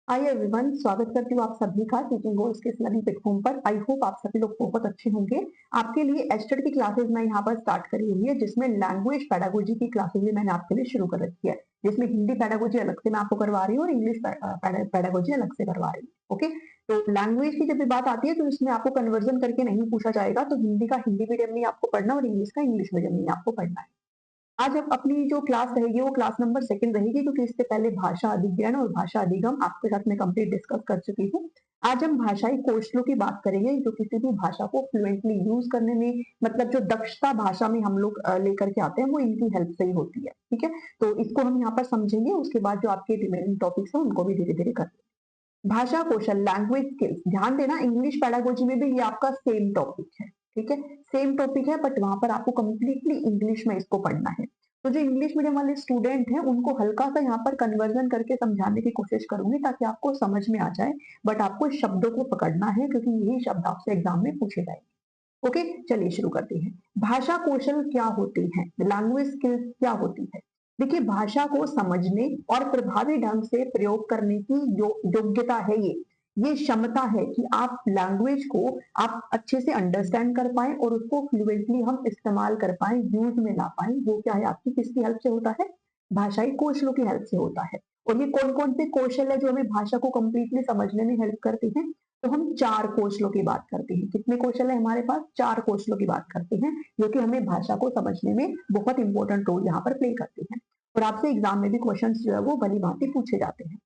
Hi everyone, स्वागत करती हूँ आप सभी का टीचिंग गोल्स के इस नई प्लेटफॉर्म पर। आई होप आप सभी लोग बहुत अच्छे होंगे। आपके लिए एस्टेड की क्लासेस मैं यहाँ पर स्टार्ट करी हुई है, जिसमें लैंग्वेज पेडागोजी की क्लासेस भी मैंने आपके लिए शुरू कर रखी है, जिसमें हिंदी पेडागोजी अलग से मैं आपको करवा रही हूँ और इंग्लिश पेडागोजी अलग से करवा रही हूँ। ओके, तो लैंग्वेज की जब भी बात आती है तो इसमें आपको कन्वर्जन करके नहीं पूछा जाएगा, तो हिंदी का हिंदी मीडियम में आपको पढ़ना और इंग्लिश का इंग्लिश मीडियम में आपको पढ़ना है। आज अब अपनी जो क्लास रहेगी वो क्लास नंबर सेकंड रहेगी, क्योंकि इससे पहले भाषा अधिग्रहण और भाषा अधिगम आपके साथ में कंप्लीट डिस्कस कर चुकी हूँ। आज हम भाषाई कौशलों की बात करेंगे, जो किसी भी भाषा को फ्लुएंटली यूज करने में, मतलब जो दक्षता भाषा में हम लोग लेकर के आते हैं, वो इनकी हेल्प से ही होती है। ठीक है, तो इसको हम यहाँ पर समझेंगे, उसके बाद जो आपके रिमेनिंग टॉपिक्स है उनको भी धीरे धीरे करेंगे। भाषा कौशल, लैंग्वेज स्किल्स, ध्यान देना इंग्लिश पेडागोजी में भी ये आपका सेम टॉपिक है। ठीक है, सेम टॉपिक है, बट वहां पर आपको कंप्लीटली इंग्लिश में इसको पढ़ना है। तो जो इंग्लिश मीडियम वाले स्टूडेंट हैं उनको हल्का सा यहाँ पर कन्वर्जन करके समझाने की कोशिश करूंगी, ताकि आपको समझ में आ जाए। बट आपको शब्दों को पकड़ना है, क्योंकि यही शब्द आपसे एग्जाम में पूछे जाएंगे। ओके, चलिए शुरू करते हैं। भाषा कौशल क्या होती है, लैंग्वेज स्किल्स क्या होती है? देखिए, भाषा को समझने और प्रभावी ढंग से प्रयोग करने की योग्यता है ये क्षमता है कि आप लैंग्वेज को आप अच्छे से अंडरस्टैंड कर पाए और उसको फ्लुएंटली हम इस्तेमाल कर पाए, यूज में ला पाए। वो क्या है, आपकी किसकी हेल्प से होता है? भाषाई कौशलों की हेल्प से होता है। और ये कौन कौन से कौशल है जो हमें भाषा को कंप्लीटली समझने में हेल्प करती हैं? तो हम चार कौशलों की बात करते हैं। कितने कौशल है हमारे पास? चार कौशलों की बात करते हैं, जो कि हमें भाषा को समझने में बहुत इंपॉर्टेंट रोल यहाँ पर प्ले करते हैं। और आपसे एग्जाम में भी क्वेश्चन जो है वो भली भांति पूछे जाते हैं,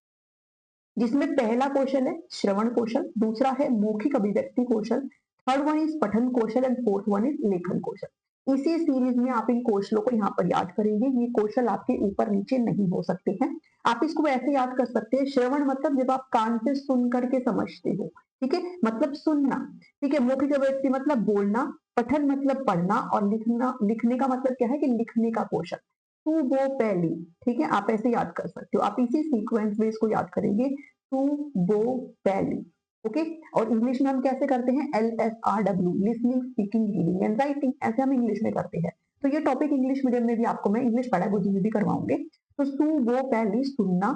जिसमें पहला कौशल है श्रवण कौशल, दूसरा है मौखिक अभिव्यक्ति कौशल, थर्ड वन इज पठन कौशल एंड फोर्थ वन इज लेखन कौशल। इसी सीरीज में आप इन कौशलों को यहाँ पर याद करेंगे। ये कौशल आपके ऊपर नीचे नहीं हो सकते हैं। आप इसको ऐसे याद कर सकते हैं, श्रवण मतलब जब आप कान से सुन करके समझते हो। ठीक है, मतलब सुनना। ठीक है, मौखिक अभिव्यक्ति मतलब बोलना, पठन मतलब पढ़ना, और लिखना, लिखने का मतलब क्या है कि लिखने का कौशल। तू वो पहली। ठीक है, आप ऐसे याद कर सकते हो, आप इसी सीक्वेंस में इसको याद करेंगे। टू वो पहली। ओके, और इंग्लिश में हम कैसे करते हैं? LSRW, listening, speaking, reading and writing, ऐसे हम इंग्लिश में करते हैं। तो ये टॉपिक इंग्लिश मीडियम में भी आपको मैं इंग्लिश पेडागोजी में भी करवाऊंगे। तो सु वो पहली सुनना,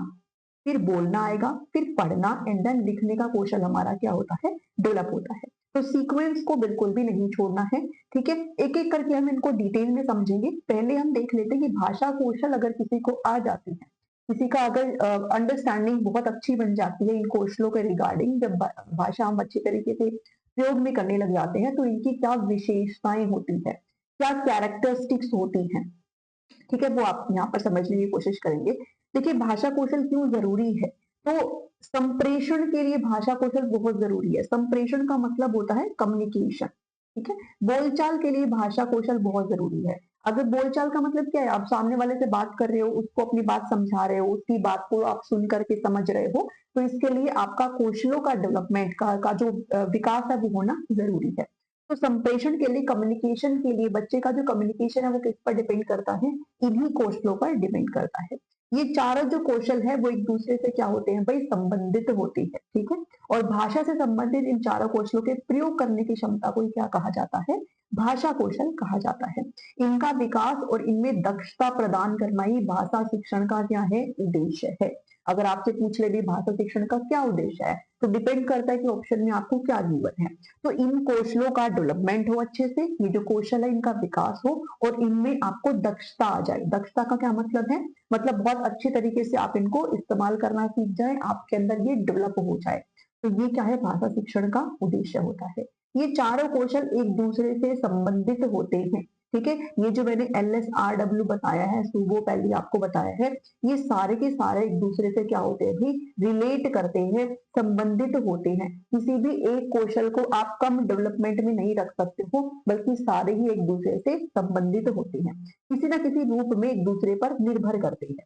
फिर बोलना आएगा, फिर पढ़ना, एंड देन लिखने का कौशल हमारा क्या होता है? डेवलप होता है। तो सीक्वेंस को बिल्कुल भी नहीं छोड़ना है। ठीक है, एक एक करके हम इनको डिटेल में समझेंगे। पहले हम देख लेते हैं कि भाषा कौशल अगर किसी को आ जाती है, किसी का अगर अंडरस्टैंडिंग बहुत अच्छी बन जाती है इन कौशलों के रिगार्डिंग, जब भाषा हम अच्छी तरीके से प्रयोग में करने लग जाते हैं, तो इनकी क्या विशेषताएं होती है, क्या कैरेक्टरिस्टिक्स होती हैं। ठीक है, वो आप यहाँ पर समझने की कोशिश करेंगे। देखिए, भाषा कौशल क्यों जरूरी है? तो संप्रेषण के लिए भाषा कौशल बहुत जरूरी है। संप्रेषण का मतलब होता है कम्युनिकेशन। ठीक है, बोलचाल के लिए भाषा कौशल बहुत जरूरी है। अगर बोलचाल का मतलब क्या है, आप सामने वाले से बात कर रहे हो, उसको अपनी बात समझा रहे हो, उसकी बात को आप सुन करके समझ रहे हो, तो इसके लिए आपका कौशलों का डेवलपमेंट का जो विकास है वो होना जरूरी है। तो संप्रेषण के लिए, कम्युनिकेशन के लिए, बच्चे का जो कम्युनिकेशन है वो किस पर डिपेंड करता है? इन्हीं कौशलों पर डिपेंड करता है। ये चारों जो कौशल है वो एक दूसरे से क्या होते हैं भाई? संबंधित होते हैं। ठीक है, और भाषा से संबंधित इन चारों कौशलों के प्रयोग करने की क्षमता को क्या कहा जाता है? भाषा कौशल कहा जाता है। इनका विकास और इनमें दक्षता प्रदान करना ही भाषा शिक्षण का क्या है? उद्देश्य है। अगर आपसे पूछ ले भी भाषा शिक्षण का क्या उद्देश्य है, तो डिपेंड करता है कि ऑप्शन में आपको क्या गिवन है। तो इन कौशलों का डेवलपमेंट हो अच्छे से, ये जो कौशल है इनका विकास हो, और इनमें आपको दक्षता आ जाए। दक्षता का क्या मतलब है? मतलब बहुत अच्छे तरीके से आप इनको इस्तेमाल करना सीख जाए, आपके अंदर ये डेवलप हो जाए। तो ये क्या है? भाषा शिक्षण का उद्देश्य होता है। ये चारों कौशल एक दूसरे से संबंधित होते हैं। ठीक है, ये जो मैंने LSRW बताया है, सुबो पहले आपको बताया है, ये सारे के सारे एक दूसरे से क्या होते हैं भी? रिलेट करते हैं, संबंधित होते हैं। किसी भी एक कौशल को आप कम डेवलपमेंट में नहीं रख सकते हो, बल्कि सारे ही एक दूसरे से संबंधित होते हैं, किसी ना किसी रूप में एक दूसरे पर निर्भर करते हैं।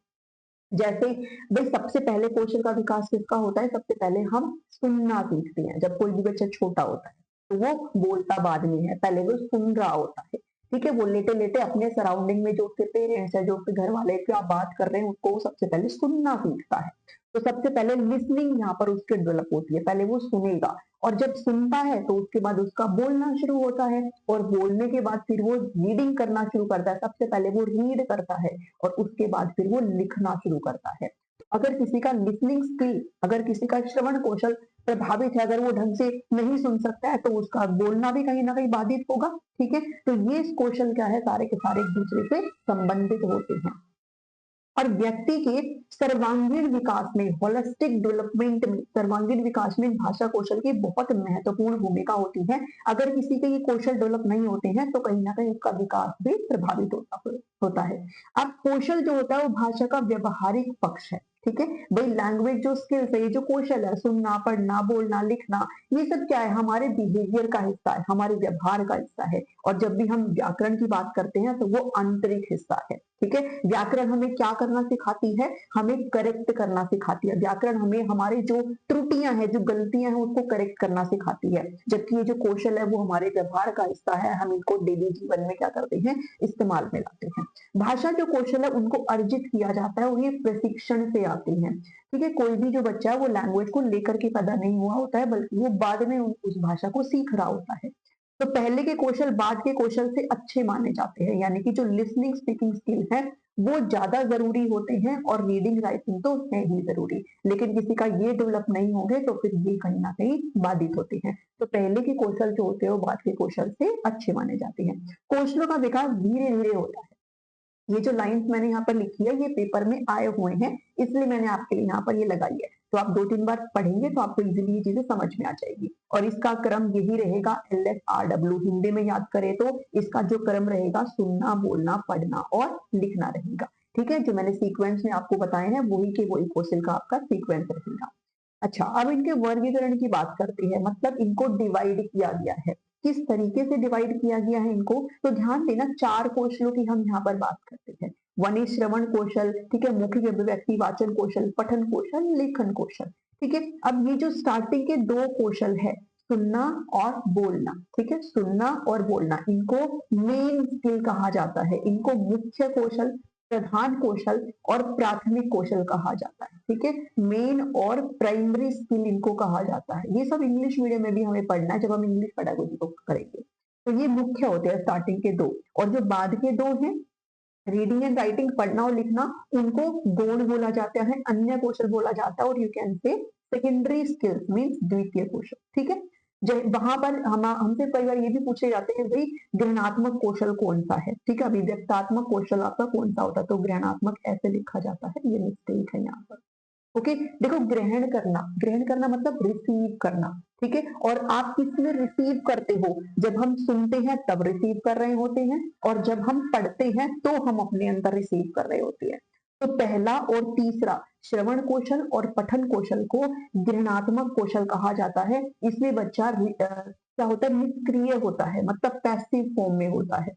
जैसे भाई, सबसे पहले कौशल का विकास किसका होता है? सबसे पहले हम सुनना सीखते हैं। जब कोई भी बच्चा छोटा होता है तो वो बोलता बाद में है, पहले वो सुन रहा होता है। ठीक है, वो लेटे लेटे अपने सराउंडिंग में जो उसके पेरेंट्स है, जो उसके घर वाले क्या बात कर रहे हैं, उसको वो सबसे पहले सुनना सीखता है। तो सबसे पहले लिसनिंग यहाँ पर उसके डेवलप होती है, पहले वो सुनेगा, और जब सुनता है तो उसके बाद उसका बोलना शुरू होता है, और बोलने के बाद फिर वो रीडिंग करना शुरू करता है। सबसे पहले वो रीड करता है और उसके बाद फिर वो लिखना शुरू करता है। अगर किसी का लिसनिंग स्किल, अगर किसी का श्रवण कौशल प्रभावित है, अगर वो ढंग से नहीं सुन सकता है तो उसका बोलना भी कहीं ना कहीं बाधित होगा। ठीक है, तो ये कौशल क्या है, सारे के सारे एक दूसरे से संबंधित होते हैं और व्यक्ति के सर्वांगीण विकास में, होलिस्टिक डेवलपमेंट में, सर्वांगीण विकास में भाषा कौशल की बहुत महत्वपूर्ण भूमिका होती है। अगर किसी के ये कौशल डेवलप नहीं होते हैं तो कहीं ना कहीं उसका विकास भी प्रभावित होता है। अब कौशल जो होता है वो भाषा का व्यवहारिक पक्ष है। ठीक है भाई, लैंग्वेज जो स्किल्स है, ये जो कौशल है, सुनना, पढ़ना, बोलना, लिखना, ये सब क्या है, हमारे बिहेवियर का हिस्सा है, हमारे व्यवहार का हिस्सा है। और जब भी हम व्याकरण की बात करते हैं तो वो आंतरिक हिस्सा है। ठीक है, व्याकरण हमें क्या करना सिखाती है, हमें करेक्ट करना सिखाती है। व्याकरण हमें हमारे जो त्रुटियां हैं, जो गलतियां हैं, उसको करेक्ट करना सिखाती है। जबकि ये जो कौशल है वो हमारे व्यवहार का हिस्सा है, हम इनको डेली जीवन में क्या करते हैं, इस्तेमाल में लाते हैं। भाषा जो कौशल है उनको अर्जित किया जाता है और ये प्रशिक्षण से आती है। ठीक है, कोई भी जो बच्चा है वो लैंग्वेज को लेकर के पैदा नहीं हुआ होता है, बल्कि वो बाद में उस भाषा को सीख रहा होता है। तो पहले के कौशल बाद के कौशल से अच्छे माने जाते हैं, यानी कि जो लिसनिंग स्पीकिंग स्किल है वो ज्यादा जरूरी होते हैं और रीडिंग राइटिंग तो है ही जरूरी। लेकिन किसी का ये डेवलप नहीं होंगे तो फिर ये कहीं ना कहीं बाधित होते हैं। तो पहले के कौशल जो होते हैं वो बाद के कौशल से अच्छे माने जाते हैं। कौशलों का विकास धीरे धीरे होता है। ये जो लाइंस मैंने यहाँ पर लिखी है ये पेपर में आए हुए हैं, इसलिए मैंने आपके लिए यहाँ पर ये लगाई है। तो आप 2-3 बार पढ़ेंगे तो आपको इजीली ये चीजें समझ में आ जाएगी। और इसका क्रम यही रहेगा, LSRW हिंदी में याद करें तो इसका जो क्रम रहेगा, सुनना, बोलना, पढ़ना और लिखना रहेगा। ठीक है, जो मैंने सीक्वेंस में आपको बताए हैं वही के वही कौशल का आपका सीक्वेंस रहेगा। अच्छा, अब इनके वर्गीकरण की बात करते हैं, मतलब इनको डिवाइड किया गया है। किस तरीके से डिवाइड किया गया है इनको, तो ध्यान देना, 4 कौशलों की हम यहाँ पर बात करते हैं। वन इज श्रवण कौशल, ठीक है, मौखिक अभिव्यक्ति, वाचन कौशल, पठन कौशल, लेखन कौशल। ठीक है, अब ये जो स्टार्टिंग के 2 कौशल है, सुनना और बोलना, ठीक है, सुनना और बोलना, इनको मेन स्किल कहा जाता है, इनको मुख्य कौशल, प्रधान कौशल और प्राथमिक कौशल कहा जाता है। ठीक है, मेन और प्राइमरी स्किल इनको कहा जाता है। ये सब इंग्लिश मीडियम में भी हमें पढ़ना है जब हम इंग्लिश पेडागोजी को करेंगे। तो ये मुख्य होते हैं स्टार्टिंग के 2, और जो बाद के 2 हैं, रीडिंग एंड राइटिंग, पढ़ना और लिखना, उनको गौण बोला जाता है, अन्य कौशल बोला जाता है, और you can say secondary skills means द्वितीय कौशल। ठीक है, वहां पर हमसे कई बार ये भी पूछे जाते हैं भाई ग्रहणात्मक कौशल कौन सा है। ठीक है, अभिव्यक्तात्मक कौशल आपका कौन सा होता है, तो ग्रहणात्मक ऐसे लिखा जाता है, ये मिस्टेक है यहाँ पर। ओके, देखो, ग्रहण करना, ग्रहण करना मतलब रिसीव करना। ठीक है, और आप किसमें रिसीव करते हो, जब हम सुनते हैं तब रिसीव कर रहे होते हैं, और जब हम पढ़ते हैं तो हम अपने अंदर रिसीव कर रहे होते हैं। तो पहला और तीसरा, श्रवण कौशल और पठन कौशल को ग्रहणात्मक कौशल कहा जाता है। इसमें बच्चा क्या होता है, निष्क्रिय होता है, मतलब पैसिव फॉर्म में होता है।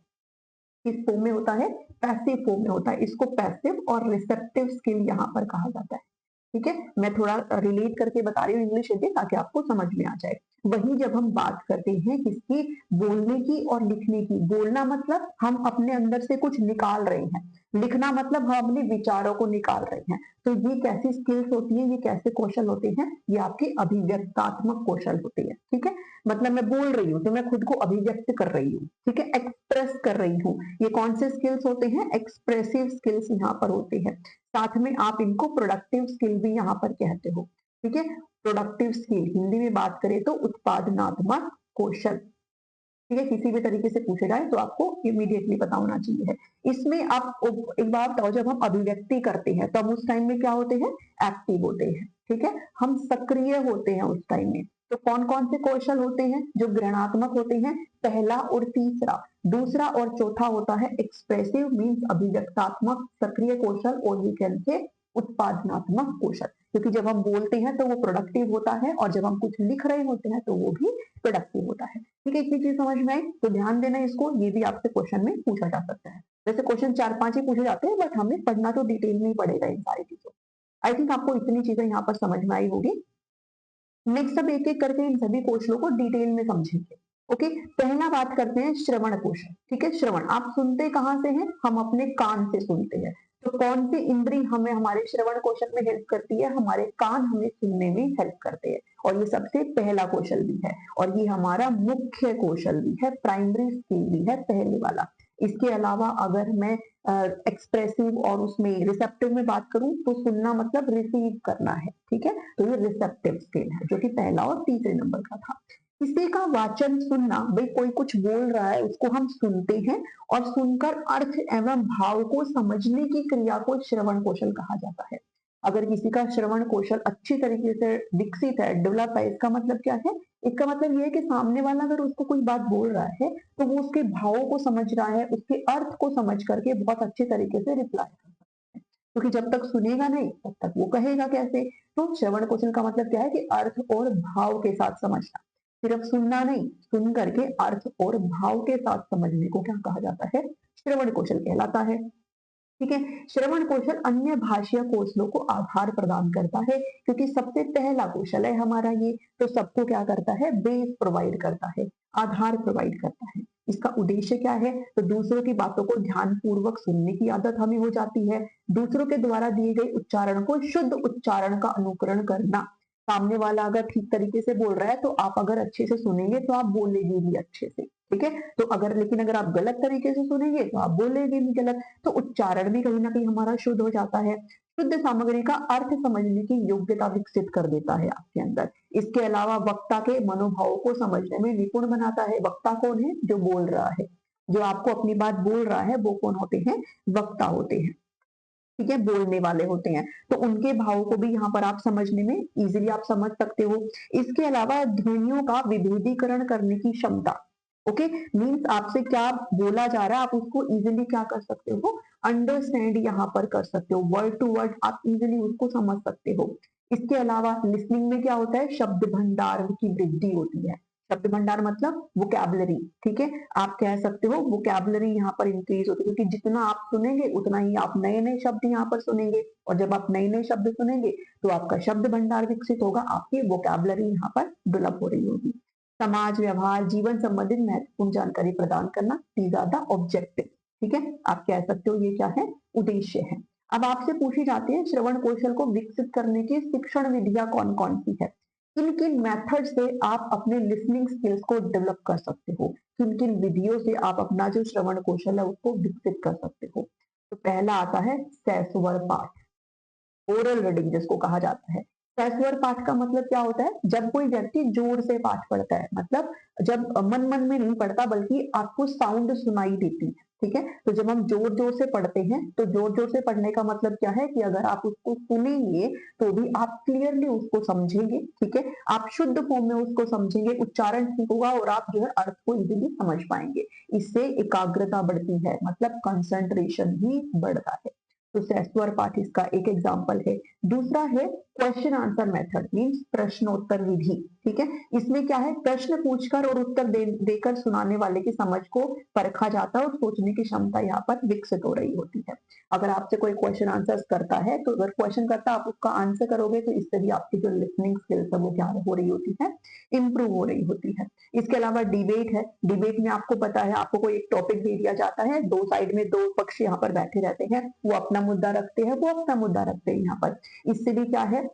किस फॉर्म में होता है, पैसिव फॉर्म में होता है। इसको पैसिव और रिसेप्टिव स्किल यहाँ पर कहा जाता है। ठीक है, मैं थोड़ा रिलेट करके बता रही हूँ इंग्लिश हिंदी, ताकि आपको समझ में आ जाए। वहीं जब हम बात करते हैं किसकी, बोलने की और लिखने की, बोलना मतलब हम अपने अंदर से कुछ निकाल रहे हैं, लिखना मतलब हम अपने विचारों को निकाल रहे हैं। तो ये कैसी स्किल्स होती है, ये कैसे कौशल होते हैं, ये आपके अभिव्यक्तात्मक कौशल होते हैं। ठीक है, मतलब मैं बोल रही हूँ तो मैं खुद को अभिव्यक्त कर रही हूँ, ठीक है, एक्सप्रेस कर रही हूँ। ये कौन से स्किल्स होते हैं, एक्सप्रेसिव स्किल्स यहाँ पर होते हैं। साथ में आप इनको प्रोडक्टिव स्किल भी यहाँ पर कहते हो। ठीक है, प्रोडक्टिव स्किल हिंदी में बात करें तो उत्पादनात्मक कौशल। ठीक है, किसी भी तरीके से पूछे जाए तो आपको इमीडिएटली पता होना चाहिए। इसमें आप एक बात बताओ, जब हम अभिव्यक्ति करते हैं तब उस टाइम में क्या होते हैं, एक्टिव होते हैं। ठीक है, हम सक्रिय होते हैं उस टाइम में। तो कौन कौन से कौशल होते हैं, जो ग्रहणात्मक होते हैं, पहला और तीसरा। दूसरा और चौथा होता है एक्सप्रेसिव मीन्स अभिव्यक्तात्मक सक्रिय कौशल, और यू कैन से उत्पादनात्मक कौशल। क्योंकि जब हम बोलते हैं तो वो प्रोडक्टिव होता है, और जब हम कुछ लिख रहे होते हैं तो वो भी प्रोडक्टिव होता है। ठीक है, इतनी चीज समझ में आई, तो ध्यान देना इसको, ये भी आपसे क्वेश्चन में पूछा जा सकता है। वैसे क्वेश्चन 4-5 ही पूछे जाते हैं, बट हमें पढ़ना तो डिटेल में ही पड़ेगा इन सारी चीजों। आई थिंक आपको इतनी चीजें यहाँ पर समझ में आई होगी। नेक्स्ट अब एक एक करके इन सभी कौशलों को डिटेल में समझेंगे। ओके, पहला बात करते हैं श्रवण कौशल। ठीक है, श्रवण, आप सुनते कहाँ से हैं, हम अपने कान से सुनते हैं। तो कौन सी इंद्री हमें हमारे श्रवण कौशल में हेल्प करती है, हमारे कान हमें सुनने में हेल्प करते हैं, और ये सबसे पहला कौशल भी है, और ये हमारा मुख्य कौशल भी है, प्राइमरी स्किल भी है, पहले वाला। इसके अलावा अगर मैं एक्सप्रेसिव और उसमें रिसेप्टिव में बात करूं तो सुनना मतलब रिसीव करना है, ठीक है, तो ये रिसेप्टिव स्केल है जो कि पहला और तीसरे नंबर का था। किसी का वाचन सुनना, भाई कोई कुछ बोल रहा है उसको हम सुनते हैं और सुनकर अर्थ एवं भाव को समझने की क्रिया को श्रवण कौशल कहा जाता है। अगर किसी का श्रवण कौशल अच्छी तरीके से विकसित है, डेवलप है, इसका मतलब क्या है? इसका मतलब ये है कि सामने वाला अगर उसको कोई बात बोल रहा है तो वो उसके भावों को समझ रहा है, उसके अर्थ को समझ करके बहुत अच्छे तरीके से रिप्लाई कर सकता है। क्योंकि जब तक सुनेगा नहीं तब तक वो कहेगा कैसे? तो श्रवण कौशल का मतलब क्या है कि अर्थ और भाव के साथ समझना। सिर्फ सुनना नहीं, सुन करके अर्थ और भाव के साथ समझने को क्या कहा जाता है? श्रवण कौशल कहलाता है। ठीक है, श्रवण कौशल अन्य भाषीय कौशलों को आधार प्रदान करता है, क्योंकि सबसे पहला कौशल है हमारा ये, तो सबको क्या करता है? बेस प्रोवाइड करता है, आधार प्रोवाइड करता है। इसका उद्देश्य क्या है? तो दूसरों की बातों को ध्यान पूर्वक सुनने की आदत हमें हो जाती है, दूसरों के द्वारा दिए गए उच्चारण को शुद्ध उच्चारण का अनुकरण करना। सामने वाला अगर ठीक तरीके से बोल रहा है तो आप अगर अच्छे से सुनेंगे तो आप बोलेंगे भी अच्छे से, ठीक है, तो लेकिन अगर आप गलत तरीके से सुनेंगे तो आप बोलेंगे भी गलत। तो उच्चारण भी कहीं ना कहीं हमारा शुद्ध हो जाता है, शुद्ध सामग्री का अर्थ समझने की योग्यता विकसित कर देता है आपके अंदर। इसके अलावा वक्ता के मनोभावों को समझने में निपुण बनाता है। वक्ता कौन है? जो बोल रहा है, जो आपको अपनी बात बोल रहा है वो कौन होते हैं? वक्ता होते हैं, ठीक है, बोलने वाले होते हैं। तो उनके भाव को भी यहाँ पर आप समझने में इजीली आप समझ सकते हो। इसके अलावा ध्वनियों का विभेदीकरण करने की क्षमता, ओके, मीन्स आपसे क्या बोला जा रहा है आप उसको इजीली क्या कर सकते हो? अंडरस्टैंड यहाँ पर कर सकते हो, वर्ड टू वर्ड आप इजीली उसको समझ सकते हो। इसके अलावा लिसनिंग में क्या होता है? शब्द भंडार की वृद्धि होती है। शब्द भंडार मतलब वोकैबुलरी, ठीक है, आप कह सकते हो वोकैबुलरी यहाँ पर इंक्रीज होती है, क्योंकि जितना आप सुनेंगे उतना ही आप नए नए शब्द यहाँ पर सुनेंगे, और जब आप नए नए शब्द सुनेंगे तो आपका शब्द भंडार विकसित होगा, आपकी वोकैबुलरी यहाँ पर डेवलप हो रही होगी। समाज व्यवहार जीवन संबंधित महत्वपूर्ण जानकारी प्रदान करना, दीज आर द ऑब्जेक्टिव, ठीक है, आप कह सकते हो ये क्या है? उद्देश्य है। अब आपसे पूछी जाती है श्रवण कौशल को विकसित करने की शिक्षण विधियां कौन कौन सी है? किन किन मेथड से आप अपने लिसनिंग स्किल्स को डेवलप कर सकते हो? किन किन विधियों से आप अपना जो श्रवण कौशल है उसको विकसित कर सकते हो? तो पहला आता है सहस्वर पाठ, ओरल रीडिंग जिसको कहा जाता है। सहस्वर पाठ का मतलब क्या होता है? जब कोई व्यक्ति जोर से पाठ पढ़ता है, मतलब जब मन मन में नहीं पढ़ता बल्कि आपको साउंड सुनाई देती है, ठीक है, तो जब हम जोर जोर से पढ़ते हैं तो जोर जोर से पढ़ने का मतलब क्या है कि अगर आप उसको सुनेंगे तो भी आप क्लियरली उसको समझेंगे, ठीक है, आप शुद्ध फॉर्म में उसको समझेंगे, उच्चारण ठीक होगा और आप जो है अर्थ को इजीली समझ पाएंगे। इससे एकाग्रता बढ़ती है, मतलब कंसंट्रेशन भी बढ़ता है। तो सहस्वर पाठ इसका एक एग्जाम्पल है। दूसरा है क्वेश्चन आंसर मेथड, मीन्स प्रश्नोत्तर विधि, ठीक है, इसमें क्या है? प्रश्न पूछकर और उत्तर देकर सुनाने वाले की समझ को परखा जाता है और सोचने की क्षमता यहाँ पर विकसित हो रही होती है। अगर आपसे कोई क्वेश्चन आंसर करता है तो अगर क्वेश्चन करता आप उसका आंसर करोगे तो इससे भी आपकी जो लिसनिंग स्किल्स है वो क्या हो रही होती है? इंप्रूव हो रही होती है। इसके अलावा डिबेट है। डिबेट में आपको पता है, आपको कोई एक टॉपिक दे दिया जाता है, दो साइड में दो पक्ष यहाँ पर बैठे रहते हैं, वो अपना मुद्दा रखते हैं, वो अपना मुद्दा रखते हैं यहाँ पर। इससे भी क्या है?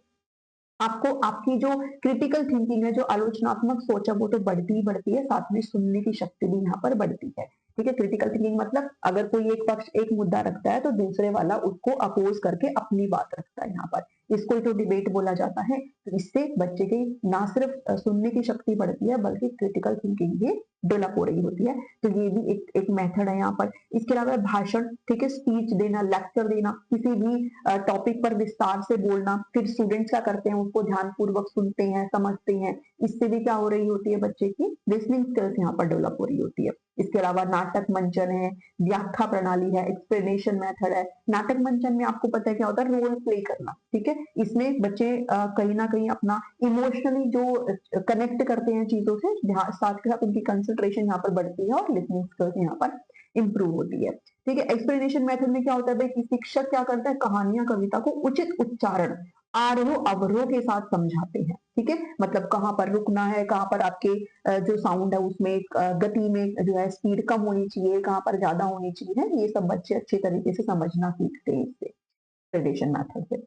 आपको आपकी जो क्रिटिकल थिंकिंग है, जो आलोचनात्मक सोच है वो तो बढ़ती ही बढ़ती है, साथ में सुनने की शक्ति भी यहाँ पर बढ़ती है, ठीक है। क्रिटिकल थिंकिंग मतलब अगर कोई एक पक्ष एक मुद्दा रखता है तो दूसरे वाला उसको अपोज करके अपनी बात रखता है यहाँ पर, इसको ही तो डिबेट बोला जाता है। तो इससे बच्चे की ना सिर्फ सुनने की शक्ति बढ़ती है बल्कि क्रिटिकल थिंकिंग भी डेवलप हो रही होती है। तो ये भी एक मेथड है यहाँ पर। इसके अलावा भाषण, ठीक है, स्पीच देना, लेक्चर देना, किसी भी टॉपिक पर विस्तार से बोलना, फिर स्टूडेंट्स क्या करते हैं? उसको ध्यान पूर्वक सुनते हैं, समझते हैं, इससे भी क्या हो रही होती है? बच्चे की लिसनिंग स्किल्स यहाँ पर डेवलप हो रही होती है। इसके अलावा नाटक मंचन है, व्याख्या प्रणाली है, एक्सप्लेनेशन मेथड है। नाटक मंचन में आपको पता है क्या होता है? रोल प्ले करना, ठीक है, इसमें बच्चे कहीं ना कहीं अपना इमोशनली जो कनेक्ट करते हैं चीजों से, साथ के साथ उनकी कंसंट्रेशन यहाँ पर बढ़ती है और लिसनिंग स्किल्स यहाँ पर इंप्रूव होती है, ठीक है। एक्सप्लेनेशन मेथड में क्या होता है भाई कि शिक्षक क्या करता है? कहानियां कविता को उचित उच्चारण, आरोह अवरोह के साथ समझाते हैं, ठीक है, मतलब कहाँ पर रुकना है, कहाँ पर आपके जो साउंड है उसमें गति में जो है स्पीड कम होनी चाहिए, कहाँ पर ज्यादा होनी चाहिए, ये सब बच्चे अच्छे तरीके से समझना सीखते हैं इससे, एक्सप्लेनेशन मेथड से।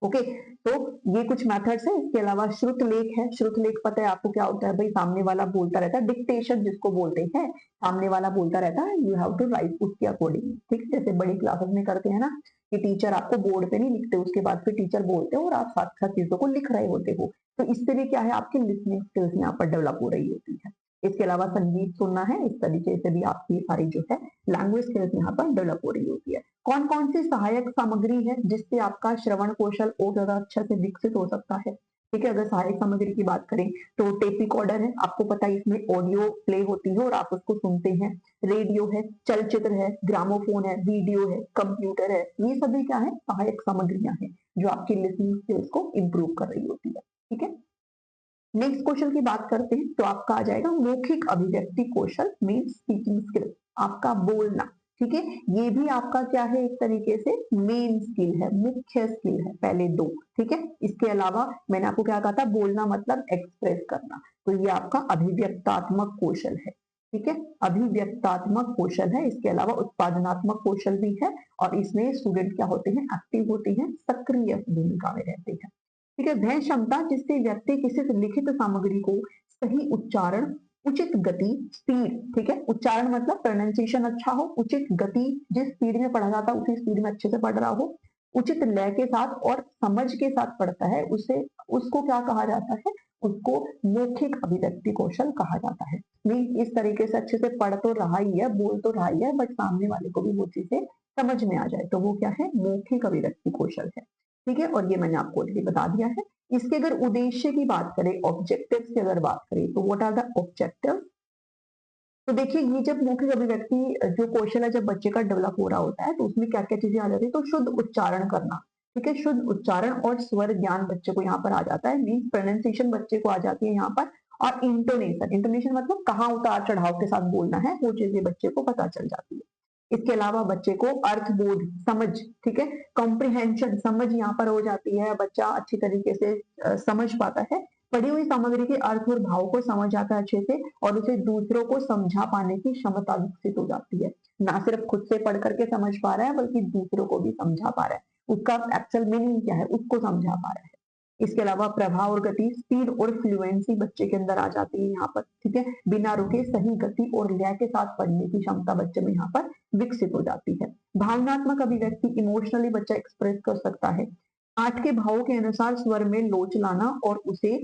ओके, तो ये कुछ मेथड्स हैं। इसके अलावा श्रुत लेख है। श्रुत लेख पता है आपको क्या होता है भाई, सामने वाला बोलता रहता है, डिक्टेशन जिसको बोलते हैं, सामने वाला बोलता रहता है, यू हैव टू राइट उसके अकॉर्डिंग। ठीक है, जैसे बड़ी क्लासेस में करते हैं ना कि टीचर आपको बोर्ड पे नहीं लिखते, उसके बाद फिर टीचर बोलते हो और आप साथ साथ चीजों को लिख रहे होते हो, तो इससे भी क्या है आपकी लिसनिंग स्किल्स यहाँ पर डेवलप हो रही होती है। इसके अलावा संगीत सुनना है, इस तरीके से भी आपकी सारी जो है लैंग्वेज स्किल्स यहाँ पर डेवलप हो रही होती है। कौन कौन सी सहायक सामग्री है जिससे आपका श्रवण कौशल और ज्यादा अच्छा से विकसित हो सकता है। ठीक है, अगर सहायक सामग्री की बात करें तो टेप रिकॉर्डर है, आपको पता है इसमें ऑडियो प्ले होती है और आप उसको सुनते हैं। रेडियो है, चलचित्र है, ग्रामोफोन है, वीडियो है, कंप्यूटर है, ये सभी क्या है सहायक सामग्रियां हैं जो आपकी लिसनिंग स्किल्स को इम्प्रूव कर रही होती है। ठीक है, नेक्स्ट क्वेश्चन की बात करते हैं तो आपका आ जाएगा मौखिक अभिव्यक्ति कौशल मीन स्पीकिंग स्किल, आपका बोलना। ठीक है, ये भी आपका क्या है एक तरीके से मेन स्किल है, मुख्य स्किल है, पहले दो। ठीक है, इसके अलावा मैंने आपको क्या कहा था, बोलना मतलब एक्सप्रेस करना, तो ये आपका अभिव्यक्तात्मक कौशल है। ठीक है, अभिव्यक्तात्मक कौशल है। इसके अलावा उत्पादनात्मक कौशल भी है और इसमें स्टूडेंट क्या होते हैं, एक्टिव होते हैं, सक्रिय भूमिका में रहते हैं। ठीक है, वह क्षमता जिससे व्यक्ति किसी लिखित सामग्री को सही उच्चारण, उचित गति, स्पीड, ठीक है, उच्चारण मतलब प्रोनाउंसिएशन अच्छा हो, उचित गति जिस स्पीड में पढ़ा जाता है उसी स्पीड में अच्छे से पढ़ रहा हो, उचित लय के साथ और समझ के साथ पढ़ता है, उसे उसको क्या कहा जाता है, उसको मौखिक अभिव्यक्ति कौशल कहा जाता है। मीन इस तरीके से अच्छे से पढ़ तो रहा ही है, बोल तो रहा ही है, बट सामने वाले को भी वो चीजें समझ में आ जाए, तो वो क्या है, मौखिक अभिव्यक्ति कौशल है। ठीक है, और ये मैंने आपको ऑलरेडी बता दिया है। इसके अगर उद्देश्य की बात करें, ऑब्जेक्टिव्स की अगर बात करें तो व्हाट आर द ऑब्जेक्टिव। तो देखिए ये जब मौखिक अभिव्यक्ति जो कौशल है जब बच्चे का डेवलप हो रहा होता है तो उसमें क्या क्या चीजें आ जाती है, तो शुद्ध उच्चारण करना। ठीक है, शुद्ध उच्चारण और स्वर ज्ञान बच्चे को यहाँ पर आ जाता है, मीन प्रोनाउंसिएशन बच्चे को आ जाती है यहाँ पर। और इंटोनेशन, इंटोनेशन मतलब कहाँ उतार चढ़ाव के साथ बोलना है, वो चीजें बच्चे को पता चल जाती है। इसके अलावा बच्चे को अर्थबोध, समझ, ठीक है, कॉम्प्रिहेंशन, समझ यहाँ पर हो जाती है, बच्चा अच्छी तरीके से समझ पाता है, पढ़ी हुई सामग्री के अर्थ और भाव को समझ आता है अच्छे से, और उसे दूसरों को समझा पाने की क्षमता विकसित हो जाती है। ना सिर्फ खुद से पढ़ करके समझ पा रहा है बल्कि दूसरों को भी समझा पा रहा है, उसका एक्चुअल मीनिंग क्या है उसको समझा पा रहा है। इसके अलावा प्रभाव और गति, स्पीड और फ्लुएंसी बच्चे के अंदर आ जाती है यहाँ पर। ठीक है, बिना रुके सही गति और लय के साथ पढ़ने की क्षमता बच्चे में यहाँ पर विकसित हो जाती है। भावनात्मक अभिव्यक्ति, इमोशनली बच्चा एक्सप्रेस कर सकता है। पाठ के भावों के अनुसार स्वर में लोच लाना और उसे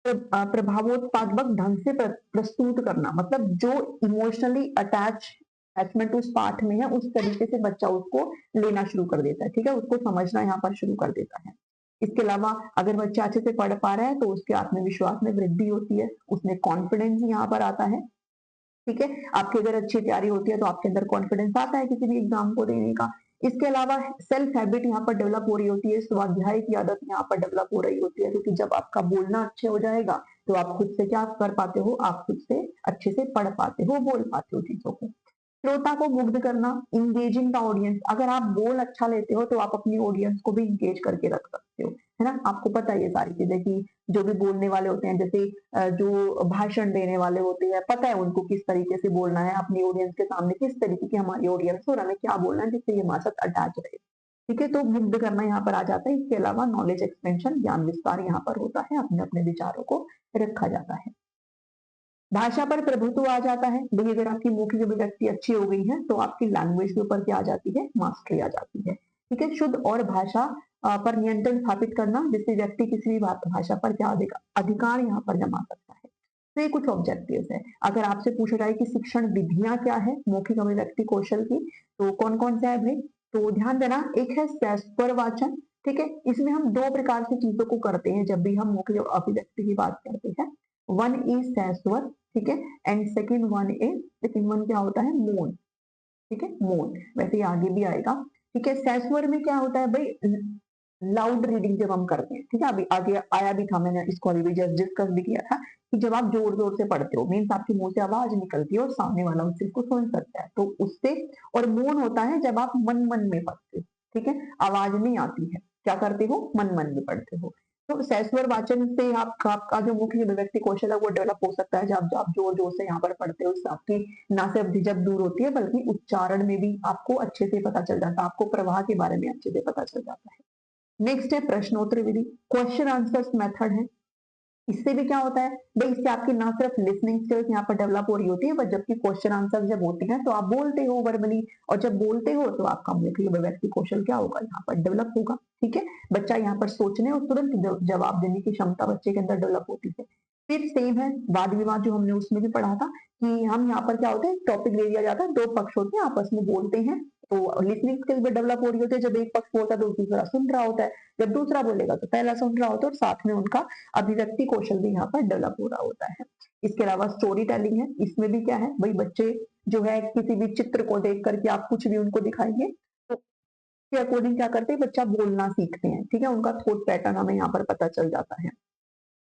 प्रभावोत्पादक ढंग से प्रस्तुत करना, मतलब जो इमोशनली अटैचमेंट उस पाठ में है उस तरीके से बच्चा उसको लेना शुरू कर देता है। ठीक है, उसको समझना यहाँ पर शुरू कर देता है। इसके अलावा अगर बच्चा अच्छे से पढ़ पा रहा है तो उसके आत्मविश्वास में वृद्धि होती है, उसमें कॉन्फिडेंस यहाँ पर आता है। ठीक है, आपकी अगर अच्छी तैयारी होती है तो आपके अंदर कॉन्फिडेंस आता है किसी भी एग्जाम को देने का। इसके अलावा सेल्फ हैबिट यहाँ पर डेवलप हो रही होती है, स्वाध्याय की आदत यहाँ पर डेवलप हो रही होती है, क्योंकि जब आपका बोलना अच्छे हो जाएगा तो आप खुद से क्या कर पाते हो, आप खुद से अच्छे से पढ़ पाते हो, बोल पाते हो चीजों को। श्रोता को मुग्ध करना, इंगेजिंग द ऑडियंस, अगर आप बोल अच्छा लेते हो तो आप अपनी ऑडियंस को भी इंगेज करके रख सकते हो, है ना। आपको पता है ये सारी चीजें कि जो भी बोलने वाले होते हैं, जैसे जो भाषण देने वाले होते हैं, पता है उनको किस तरीके से बोलना है अपनी ऑडियंस के सामने, किस तरीके की हमारी ऑडियंस और हमें क्या बोलना है जिससे ये हमारे साथ अटैच रहे। ठीक है, तो मुग्ध करना यहाँ पर आ जाता है। इसके अलावा नॉलेज एक्सपेंशन, ज्ञान विस्तार यहाँ पर होता है, अपने अपने विचारों को रखा जाता है। भाषा पर प्रभुत्व आ जाता है भाई, अगर आपकी मौखिक अभिव्यक्ति अच्छी हो गई है तो आपकी लैंग्वेज के ऊपर क्या आ जाती है, मास्टरी आ जाती है। ठीक है, शुद्ध और भाषा पर नियंत्रण स्थापित करना, जिससे व्यक्ति किसी भी भाषा पर क्या अधिकार यहाँ पर जमा सकता है। तो ये कुछ ऑब्जेक्टिव्स है। अगर आपसे पूछा जाए कि शिक्षण विधियां क्या है मौखिक अभिव्यक्ति कौशल की, तो कौन कौन सा है भाई, तो ध्यान देना, एक है स्वर वाचन। ठीक है, इसमें हम दो प्रकार से चीजों को करते हैं जब भी हम मौखिक अभिव्यक्ति की बात करते हैं। वन इज सहस्वर, ठीक है, and second one is, second one क्या होता है, मौन। ठीक है, मौन, वैसे ही आगे भी आएगा। ठीक है, सहस्वर में क्या होता है भाई, लाउड रीडिंग जब हम करते हैं। ठीक है, अभी आगे आया भी था, मैंने इसको अभी भी जस्ट डिस्कस भी किया था कि जब आप जोर जोर से पढ़ते हो, मीन्स आपके मुंह से आवाज निकलती है और सामने वाला उस चीज को सुन सकता है, तो उससे। और मौन होता है जब आप मन मन में पढ़ते हो। ठीक है, आवाज नहीं आती है, क्या करते हो, मन मन में पढ़ते हो। तो सहस्वर वाचन से आपका जो मुख्य अभिव्यक्ति कौशल है वो डेवलप हो सकता है जब आप जोर जोर से यहाँ पर पढ़ते हो, उससे आपकी ना सिर्फ झिझक दूर होती है बल्कि उच्चारण में भी आपको अच्छे से पता चल जाता है, आपको प्रवाह के बारे में अच्छे से पता चल जाता है। नेक्स्ट है प्रश्नोत्तर विधि, क्वेश्चन आंसर्स मेथड है। इससे भी क्या होता है भाई, इससे आपकी ना सिर्फ लिसनिंग स्किल्स यहाँ पर डेवलप हो रही होती है, पर जबकि क्वेश्चन आंसर जब होते हैं तो आप बोलते हो वर्बली, और जब बोलते हो तो आपका मौखिक अभिव्यक्ति कौशल क्या होगा, यहाँ पर डेवलप होगा। ठीक है, बच्चा यहाँ पर सोचने और तुरंत जवाब देने की क्षमता बच्चे के अंदर डेवलप होती है। फिर सेम है वाद विवाद, जो हमने उसमें भी पढ़ा था कि हम यहाँ पर क्या होता है, टॉपिक ले लिया जाता है, दो पक्ष होते हैं आपस में बोलते हैं, तो लिसनिंग स्किल भी डेवलप हो रही होती है। जब एक पक्ष बोलता है तो दूसरा सुन रहा होता है, जब दूसरा बोलेगा तो पहला सुन रहा होता है, और साथ में उनका अभिव्यक्ति कौशल भी यहाँ पर डेवलप हो रहा होता है। इसके अलावा स्टोरी टेलिंग है, इसमें भी क्या है भाई, बच्चे जो है किसी भी चित्र को देख करके आप कुछ भी उनको दिखाएंगे तो उसके अकॉर्डिंग क्या करते हैं, बच्चा बोलना सीखते हैं। ठीक है, उनका थॉट पैटर्न हमें यहाँ पर पता चल जाता है।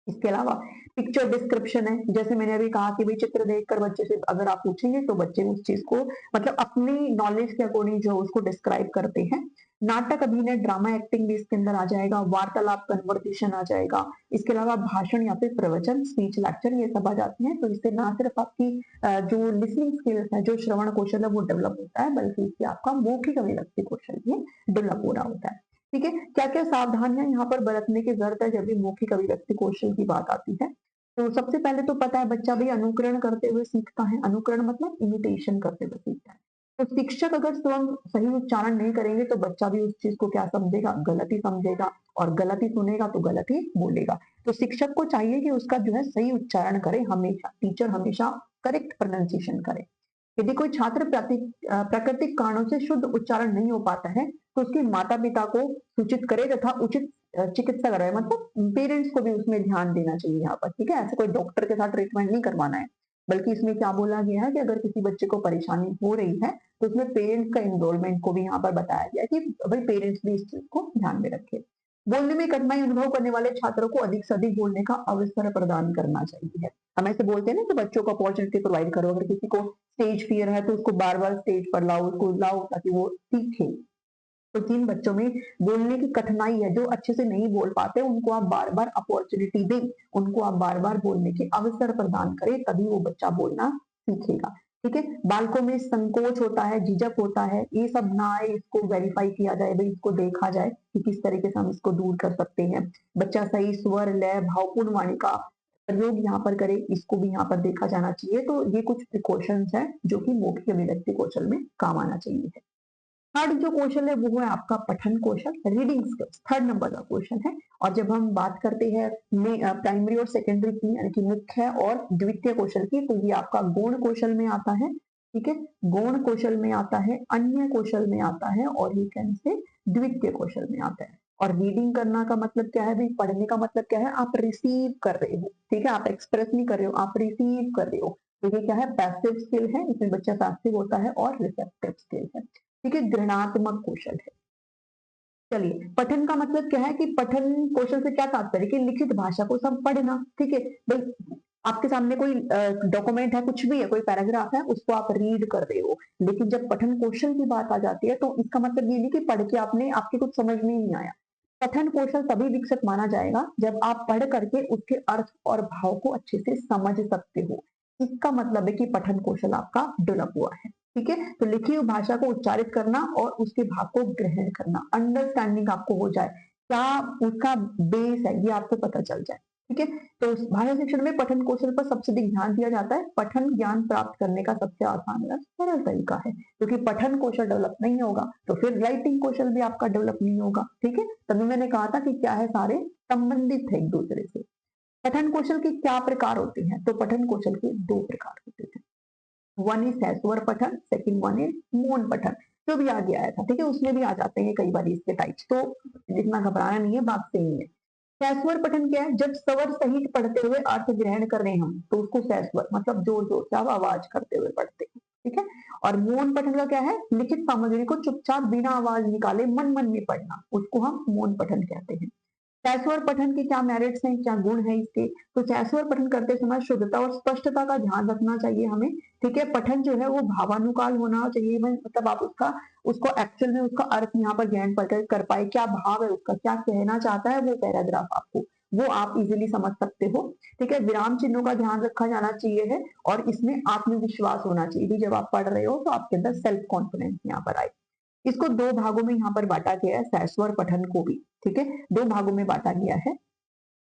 इसके अलावा पिक्चर डिस्क्रिप्शन है, जैसे मैंने अभी कहा कि भाई चित्र देखकर बच्चे से अगर आप पूछेंगे तो बच्चे उस चीज को मतलब अपनी नॉलेज के अकॉर्डिंग जो उसको डिस्क्राइब करते हैं। नाटक, अभिनय, ड्रामा, एक्टिंग भी इसके अंदर आ जाएगा, वार्तालाप, कन्वर्सेशन आ जाएगा। इसके अलावा भाषण या फिर प्रवचन, स्पीच, लेक्चर, ये सब आ जाते हैं। तो इससे ना सिर्फ आपकी जो लिसनिंग स्किल्स है, जो श्रवण कौशल है वो डेवलप होता है, बल्कि इससे आपका मौखिक अभिव्यक्ति कौशल भी डेवलप हो रहा होता है। ठीक है, क्या क्या सावधानियां यहाँ पर बरतने की जरूरत है जब भी मौखिक अभिव्यक्ति कौशल की बात आती है। तो सबसे पहले तो पता है बच्चा भी अनुकरण करते हुए सीखता है, अनुकरण मतलब इमिटेशन करते हुए सीखता है। तो शिक्षक अगर स्वयं सही उच्चारण नहीं करेंगे तो बच्चा भी उस चीज को क्या समझेगा, गलत ही समझेगा, और गलत ही सुनेगा तो गलत ही बोलेगा। तो शिक्षक को चाहिए कि उसका जो है सही उच्चारण करे, हमेशा टीचर हमेशा करेक्ट प्रोनाउंसिएशन करे। यदि कोई छात्र प्राकृतिक कारणों से शुद्ध उच्चारण नहीं हो पाता है तो उसके माता पिता को सूचित करे तथा उचित चिकित्सा कराए, मतलब पेरेंट्स को भी उसमें ध्यान देना चाहिए यहाँ पर। ठीक है, ऐसे कोई डॉक्टर के साथ ट्रीटमेंट नहीं करवाना है, बल्कि इसमें क्या बोला गया है कि अगर किसी बच्चे को परेशानी हो रही है तो उसमें पेरेंट्स का इन्वॉल्वमेंट को भी यहाँ पर बताया गया कि भाई पेरेंट्स भी इस चीज को ध्यान में रखे। बोलने में कठिनाई अनुभव करने वाले छात्रों को अधिक से अधिक बोलने का अवसर प्रदान करना चाहिए। हम ऐसे बोलते हैं ना कि बच्चों को अपॉर्चुनिटी प्रोवाइड करो, अगर किसी को स्टेज फियर है तो उसको बार बार स्टेज पर लाओ, उसको लाओ ताकि वो सीखे। तो जिन बच्चों में बोलने की कठिनाई है, जो अच्छे से नहीं बोल पाते, उनको आप बार बार अपॉर्चुनिटी दें, उनको आप बार बार बोलने के अवसर प्रदान करें, तभी वो बच्चा बोलना सीखेगा। ठीक है, बालकों में संकोच होता है, झिझक होता है, ये सब ना आए, इसको वेरीफाई किया जाए, भाई इसको देखा जाए कि किस तरीके से हम इसको दूर कर सकते हैं। बच्चा सही स्वर, लय, भावपूर्ण वाणी का प्रयोग यहाँ पर करे, इसको भी यहाँ पर देखा जाना चाहिए। तो ये कुछ प्रिकॉशंस हैं जो कि मौखिक अभिव्यक्ति कौशल में काम आना चाहिए। थर्ड जो क्वेश्चन है वो है आपका पठन कौशल, रीडिंग स्किल्स, थर्ड नंबर का क्वेश्चन है। और जब हम बात करते हैं प्राइमरी और सेकेंडरी की, यानी कि मुख्य और द्वितीय कौशल की, तो ये आपका गौण कौशल में आता है। ठीक है, गौण कौशल में आता है, अन्य कौशल में आता है, और ये कैन से द्वितीय कौशल में आता है। और रीडिंग करना का मतलब क्या है भाई, पढ़ने का मतलब क्या है, आप रिसीव कर रहे हो। ठीक है, आप एक्सप्रेस नहीं कर रहे हो, आप रिसीव कर रहे हो। तो ये क्या है, पैसिव स्किल है, इसमें बच्चा पैसिव होता है, और रिसेप्टिव स्किल है। ठीक है, ग्रहणात्मक कौशल है। चलिए, पठन का मतलब क्या है कि पठन कौशल से क्या तात्पर्य कि लिखित भाषा को सब पढ़ना। ठीक है भाई, आपके सामने कोई डॉक्यूमेंट है, कुछ भी है, कोई पैराग्राफ है, उसको आप रीड कर रहे हो। लेकिन जब पठन कौशल की बात आ जाती है तो इसका मतलब ये नहीं कि पढ़ के आपके कुछ समझ में ही नहीं आया। पठन कौशल तभी विकसित माना जाएगा जब आप पढ़ करके उसके अर्थ और भाव को अच्छे से समझ सकते हो। इसका मतलब है कि पठन कौशल आपका डेवलप हुआ है। ठीक है, तो लिखी हुई भाषा को उच्चारित करना और उसके भाव को ग्रहण करना, अंडरस्टैंडिंग आपको हो जाए, क्या उसका बेस है ये आपको पता चल जाए। ठीक है, तो भाषा शिक्षण में पठन कौशल पर सबसे अधिक ध्यान दिया जाता है। पठन ज्ञान प्राप्त करने का सबसे आसान और सरल तरीका है, क्योंकि पठन कौशल डेवलप नहीं होगा तो फिर राइटिंग कौशल भी आपका डेवलप नहीं होगा। ठीक है, तभी मैंने कहा था कि क्या है, सारे संबंधित है एक दूसरे से। पठन कौशल के क्या प्रकार होते हैं, तो पठन कौशल के दो प्रकार होते हैं। वन इज सैस्वर पठन, सेकंड वन इज मौन पठन। जो भी आगे आया था, ठीक है, उसमें भी आ जाते हैं कई बार इसके टाइप्स, तो इतना घबराना नहीं है, बात सही है। सैस्वर पठन क्या है, जब स्वर सहित पढ़ते हुए अर्थ ग्रहण कर रहे हैं हम, तो उसको सैस्वर मतलब जोर जोर से आप आवाज करते हुए पढ़ते हैं। ठीक है, और मौन पठन का क्या है, लिखित सामग्री को चुपचाप बिना आवाज निकाले मन मन में पढ़ना, उसको हम मौन पठन कहते हैं। सहस्वर पठन के क्या मेरिट्स हैं, क्या गुण है इसके, तो सहस्वर पठन करते समय शुद्धता और स्पष्टता का ध्यान रखना चाहिए हमें। ठीक है, पठन जो है वो भावानुकाल होना चाहिए, मतलब आप उसको एक्चुअल में उसका अर्थ यहाँ पर ग्रहण कर पाए, क्या भाव है उसका, क्या कहना चाहता है वो पैराग्राफ आपको, वो आप इजीली समझ सकते हो। ठीक है, विराम चिन्हों का ध्यान रखा जाना चाहिए है, और इसमें आत्मविश्वास होना चाहिए, जब आप पढ़ रहे हो तो आपके अंदर सेल्फ कॉन्फिडेंस यहाँ पर आए। इसको दो भागों में यहाँ पर बांटा गया है, सहस्वर पठन को भी। ठीक है, 2 भागों में बाँटा गया है।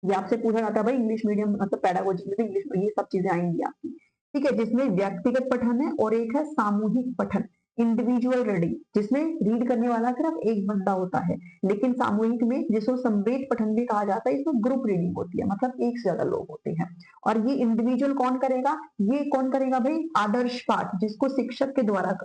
ये आपसे पूछा जाता है भाई इंग्लिश मीडियम मतलब पेडागोजी में भी इंग्लिश ये सब चीजें आएंगी आपकी, ठीक है, जिसमें व्यक्तिगत पठन है और एक है सामूहिक पठन, इंडिविजुअल रीडिंग, जिसमें रीड करने वाला सिर्फ एक बंदा होता है। लेकिन सामूहिक में जिसको समवेत पठन भी कहा जाता है, इसमें ग्रुप रीडिंग होती है, मतलब एक से ज्यादा लोग होते हैं। और ये इंडिविजुअल कौन करेगा, ये कौन करेगा भाई, आदर्श पाठ, जिसको शिक्षक के द्वारा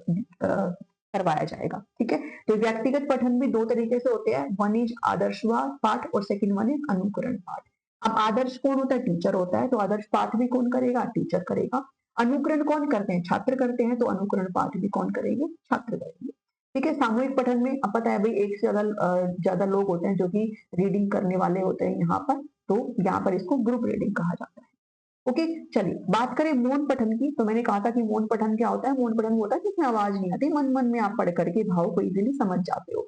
करवाया जाएगा, ठीक है। तो व्यक्तिगत पठन भी 2 तरीके से होते हैं, वन इज आदर्शवाद पाठ और सेकंड वन इज अनुकरण पाठ। अब आदर्श कौन होता है, टीचर होता है, तो आदर्श पाठ भी कौन करेगा, टीचर करेगा। अनुकरण कौन करते हैं, छात्र करते हैं, तो अनुकरण पाठ भी कौन करेंगे, छात्र करेंगे, ठीक है। सामूहिक पठन में अब पता है भाई एक से ज्यादा लोग होते हैं जो कि रीडिंग करने वाले होते हैं यहाँ पर, तो यहाँ पर इसको ग्रुप रीडिंग कहा जाता है। ओके, चलिए बात करें मौन पठन की। तो मैंने कहा था कि मौन पठन क्या होता है, मौन पठन होता है जिसमें आवाज नहीं आती, मन मन में आप पढ़ करके भाव को इजीली समझ जाते हो।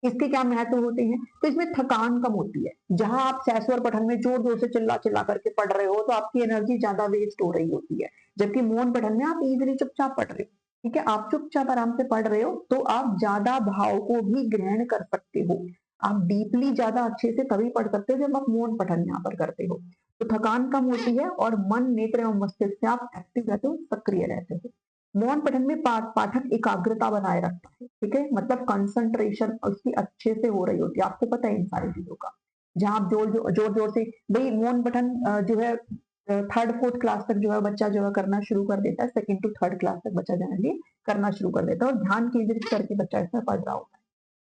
इसके क्या महत्व होते हैं, तो इसमें थकान कम होती है। जहां आप सहस्वर पठन में जोर जोर से चिल्ला चिल्ला करके पढ़ रहे हो तो आपकी एनर्जी ज्यादा वेस्ट हो रही होती है, जबकि मौन पठन में आप इजीली चुपचाप पढ़ रहे हो, ठीक है, आप चुपचाप आराम से पढ़ रहे हो, तो आप ज्यादा भाव को भी ग्रहण कर सकते हो। आप डीपली ज्यादा अच्छे से तभी पढ़ सकते हो जब आप मौन पठन यहाँ पर करते हो। तो थकान कम होती है और मन, नेत्र एवं मस्तिष्क से आप एक्टिव रहते हो, सक्रिय रहते हो। मौन पठन में पाठक एकाग्रता बनाए रखता है, ठीक है, मतलब कंसंट्रेशन उसकी अच्छे से हो रही होती है, आपको पता है इन सारी चीजों का। जहां आप जोर जोर से भाई मौन पठन जो है 3rd 4th क्लास तक जो है बच्चा जो है करना शुरू कर देता है, 2nd to 3rd क्लास तक बच्चा जनरली करना शुरू कर देता है और ध्यान केंद्रित करके बच्चा इसमें पढ़ रहा होता है।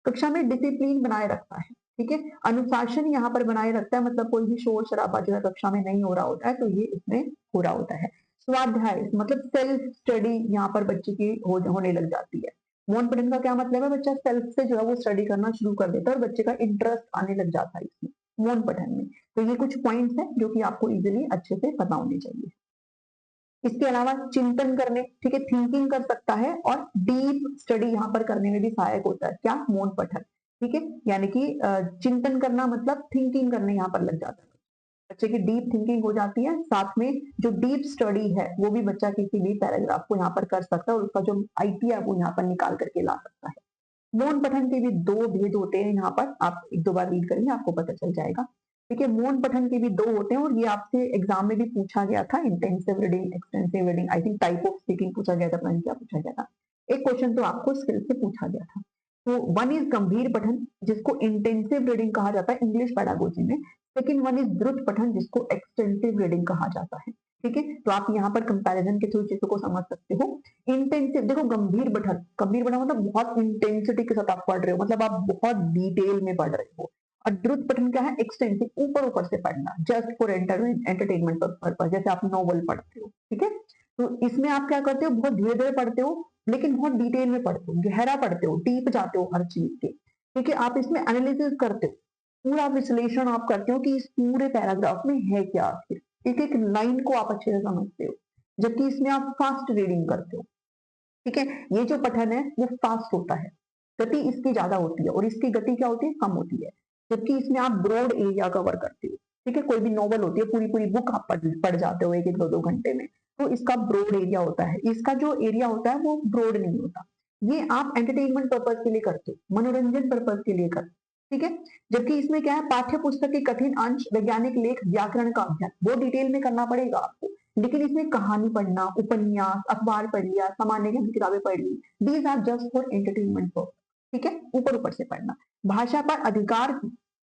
कक्षा में डिसिप्लिन बनाए रखता है, ठीक है, अनुशासन यहाँ पर बनाए रखता है, मतलब कोई भी शोर शराबा जो है कक्षा में नहीं हो रहा होता है, तो ये इसमें हो रहा होता है। स्वाध्याय मतलब सेल्फ स्टडी यहाँ पर बच्चे की होने लग जाती है। मौन पठन का क्या मतलब है, बच्चा सेल्फ से जो है वो स्टडी करना शुरू कर देता है और बच्चे का इंटरेस्ट आने लग जाता है इसमें, मौन पठन में। तो ये कुछ पॉइंट्स हैं जो कि आपको इजीली अच्छे से पता होने चाहिए। इसके अलावा चिंतन करने, ठीक है, थिंकिंग कर सकता है और डीप स्टडी यहाँ पर करने में भी सहायक होता है, क्या, मौन पठन, ठीक है, यानी कि चिंतन करना मतलब थिंकिंग करने यहाँ पर लग जाता है, बच्चे की डीप थिंकिंग हो जाती है। साथ में जो डीप स्टडी है वो भी बच्चा किसी भी पैराग्राफ को यहाँ पर कर सकता है और उसका जो आइडिया है वो यहाँ पर निकाल करके ला सकता है। मौन पठन के भी 2 भेद होते हैं, यहाँ पर आप 1-2 बार रीड करेंगे आपको पता चल जाएगा, ठीक है। मौन पठन के भी 2 होते हैं और ये आपसे एग्जाम में भी पूछा गया था, intensive reading, extensive reading, I think type of speaking पूछा गया था, पता नहीं क्या पूछा गया था। एक क्वेश्चन तो आपको स्किल से पूछा गया था। तो वन इज गंभीर पठन जिसको इंटेंसिव रीडिंग कहा जाता है इंग्लिश पेडागोजी में, सेकंड वन इज द्रुत पठन जिसको एक्सटेंसिव रीडिंग कहा जाता है, ठीक है। तो आप यहाँ पर कंपैरिजन के थ्रू चीजों को समझ सकते हो। इंटेंसिव देखो, गंभीर पठन, गंभीर पठन मतलब बहुत इंटेंसिटी के साथ आप पढ़ रहे हो, मतलब आप बहुत डिटेल में पढ़ रहे हो। और द्रुत पठन क्या है, एक्सटेंसिव, ऊपर ऊपर से पढ़ना, जस्ट फॉर एंटरटेनमेंट पर्पज, जैसे आप नॉवल पढ़ते हो, ठीक है। तो इसमें आप क्या करते हो, बहुत धीरे धीरे पढ़ते हो लेकिन बहुत डिटेल में पढ़ते हो, गहरा पढ़ते हो, डीप जाते हो हर चीज के, ठीक है। आप इसमें एनालिसिस करते हो, पूरा विश्लेषण आप करते हो कि इस पूरे पैराग्राफ में है क्या, आखिर एक एक लाइन को आप अच्छे से समझते हो, जबकि इसमें आप फास्ट रीडिंग करते हो, ठीक है। ये जो पठन है वो फास्ट होता है, गति इसकी ज्यादा होती है और इसकी गति क्या होती है, कम होती है, जबकि इसमें आप ब्रॉड एरिया कवर करते हो, ठीक है। कोई भी नॉवल होती है पूरी पूरी बुक आप पढ़ जाते हो एक एक 2-2 घंटे में, तो इसका ब्रॉड एरिया होता है, इसका जो एरिया होता है वो ब्रॉड नहीं होता। ये आप एंटरटेनमेंट पर्पज के लिए करते हो, मनोरंजन पर्पज के लिए करते हो, ठीक है। जबकि इसमें क्या है, पाठ्य पुस्तक के कठिन अंश, वैज्ञानिक लेख, व्याकरण का अध्ययन वो डिटेल में करना पड़ेगा आपको, लेकिन इसमें कहानी पढ़ना, उपन्यास, अखबार पढ़ लिया, सामान्य ज्ञान की किताबें पढ़ ली, these are just for entertainment purpose, ठीक है, ऊपर ऊपर से पढ़ना। भाषा पर अधिकार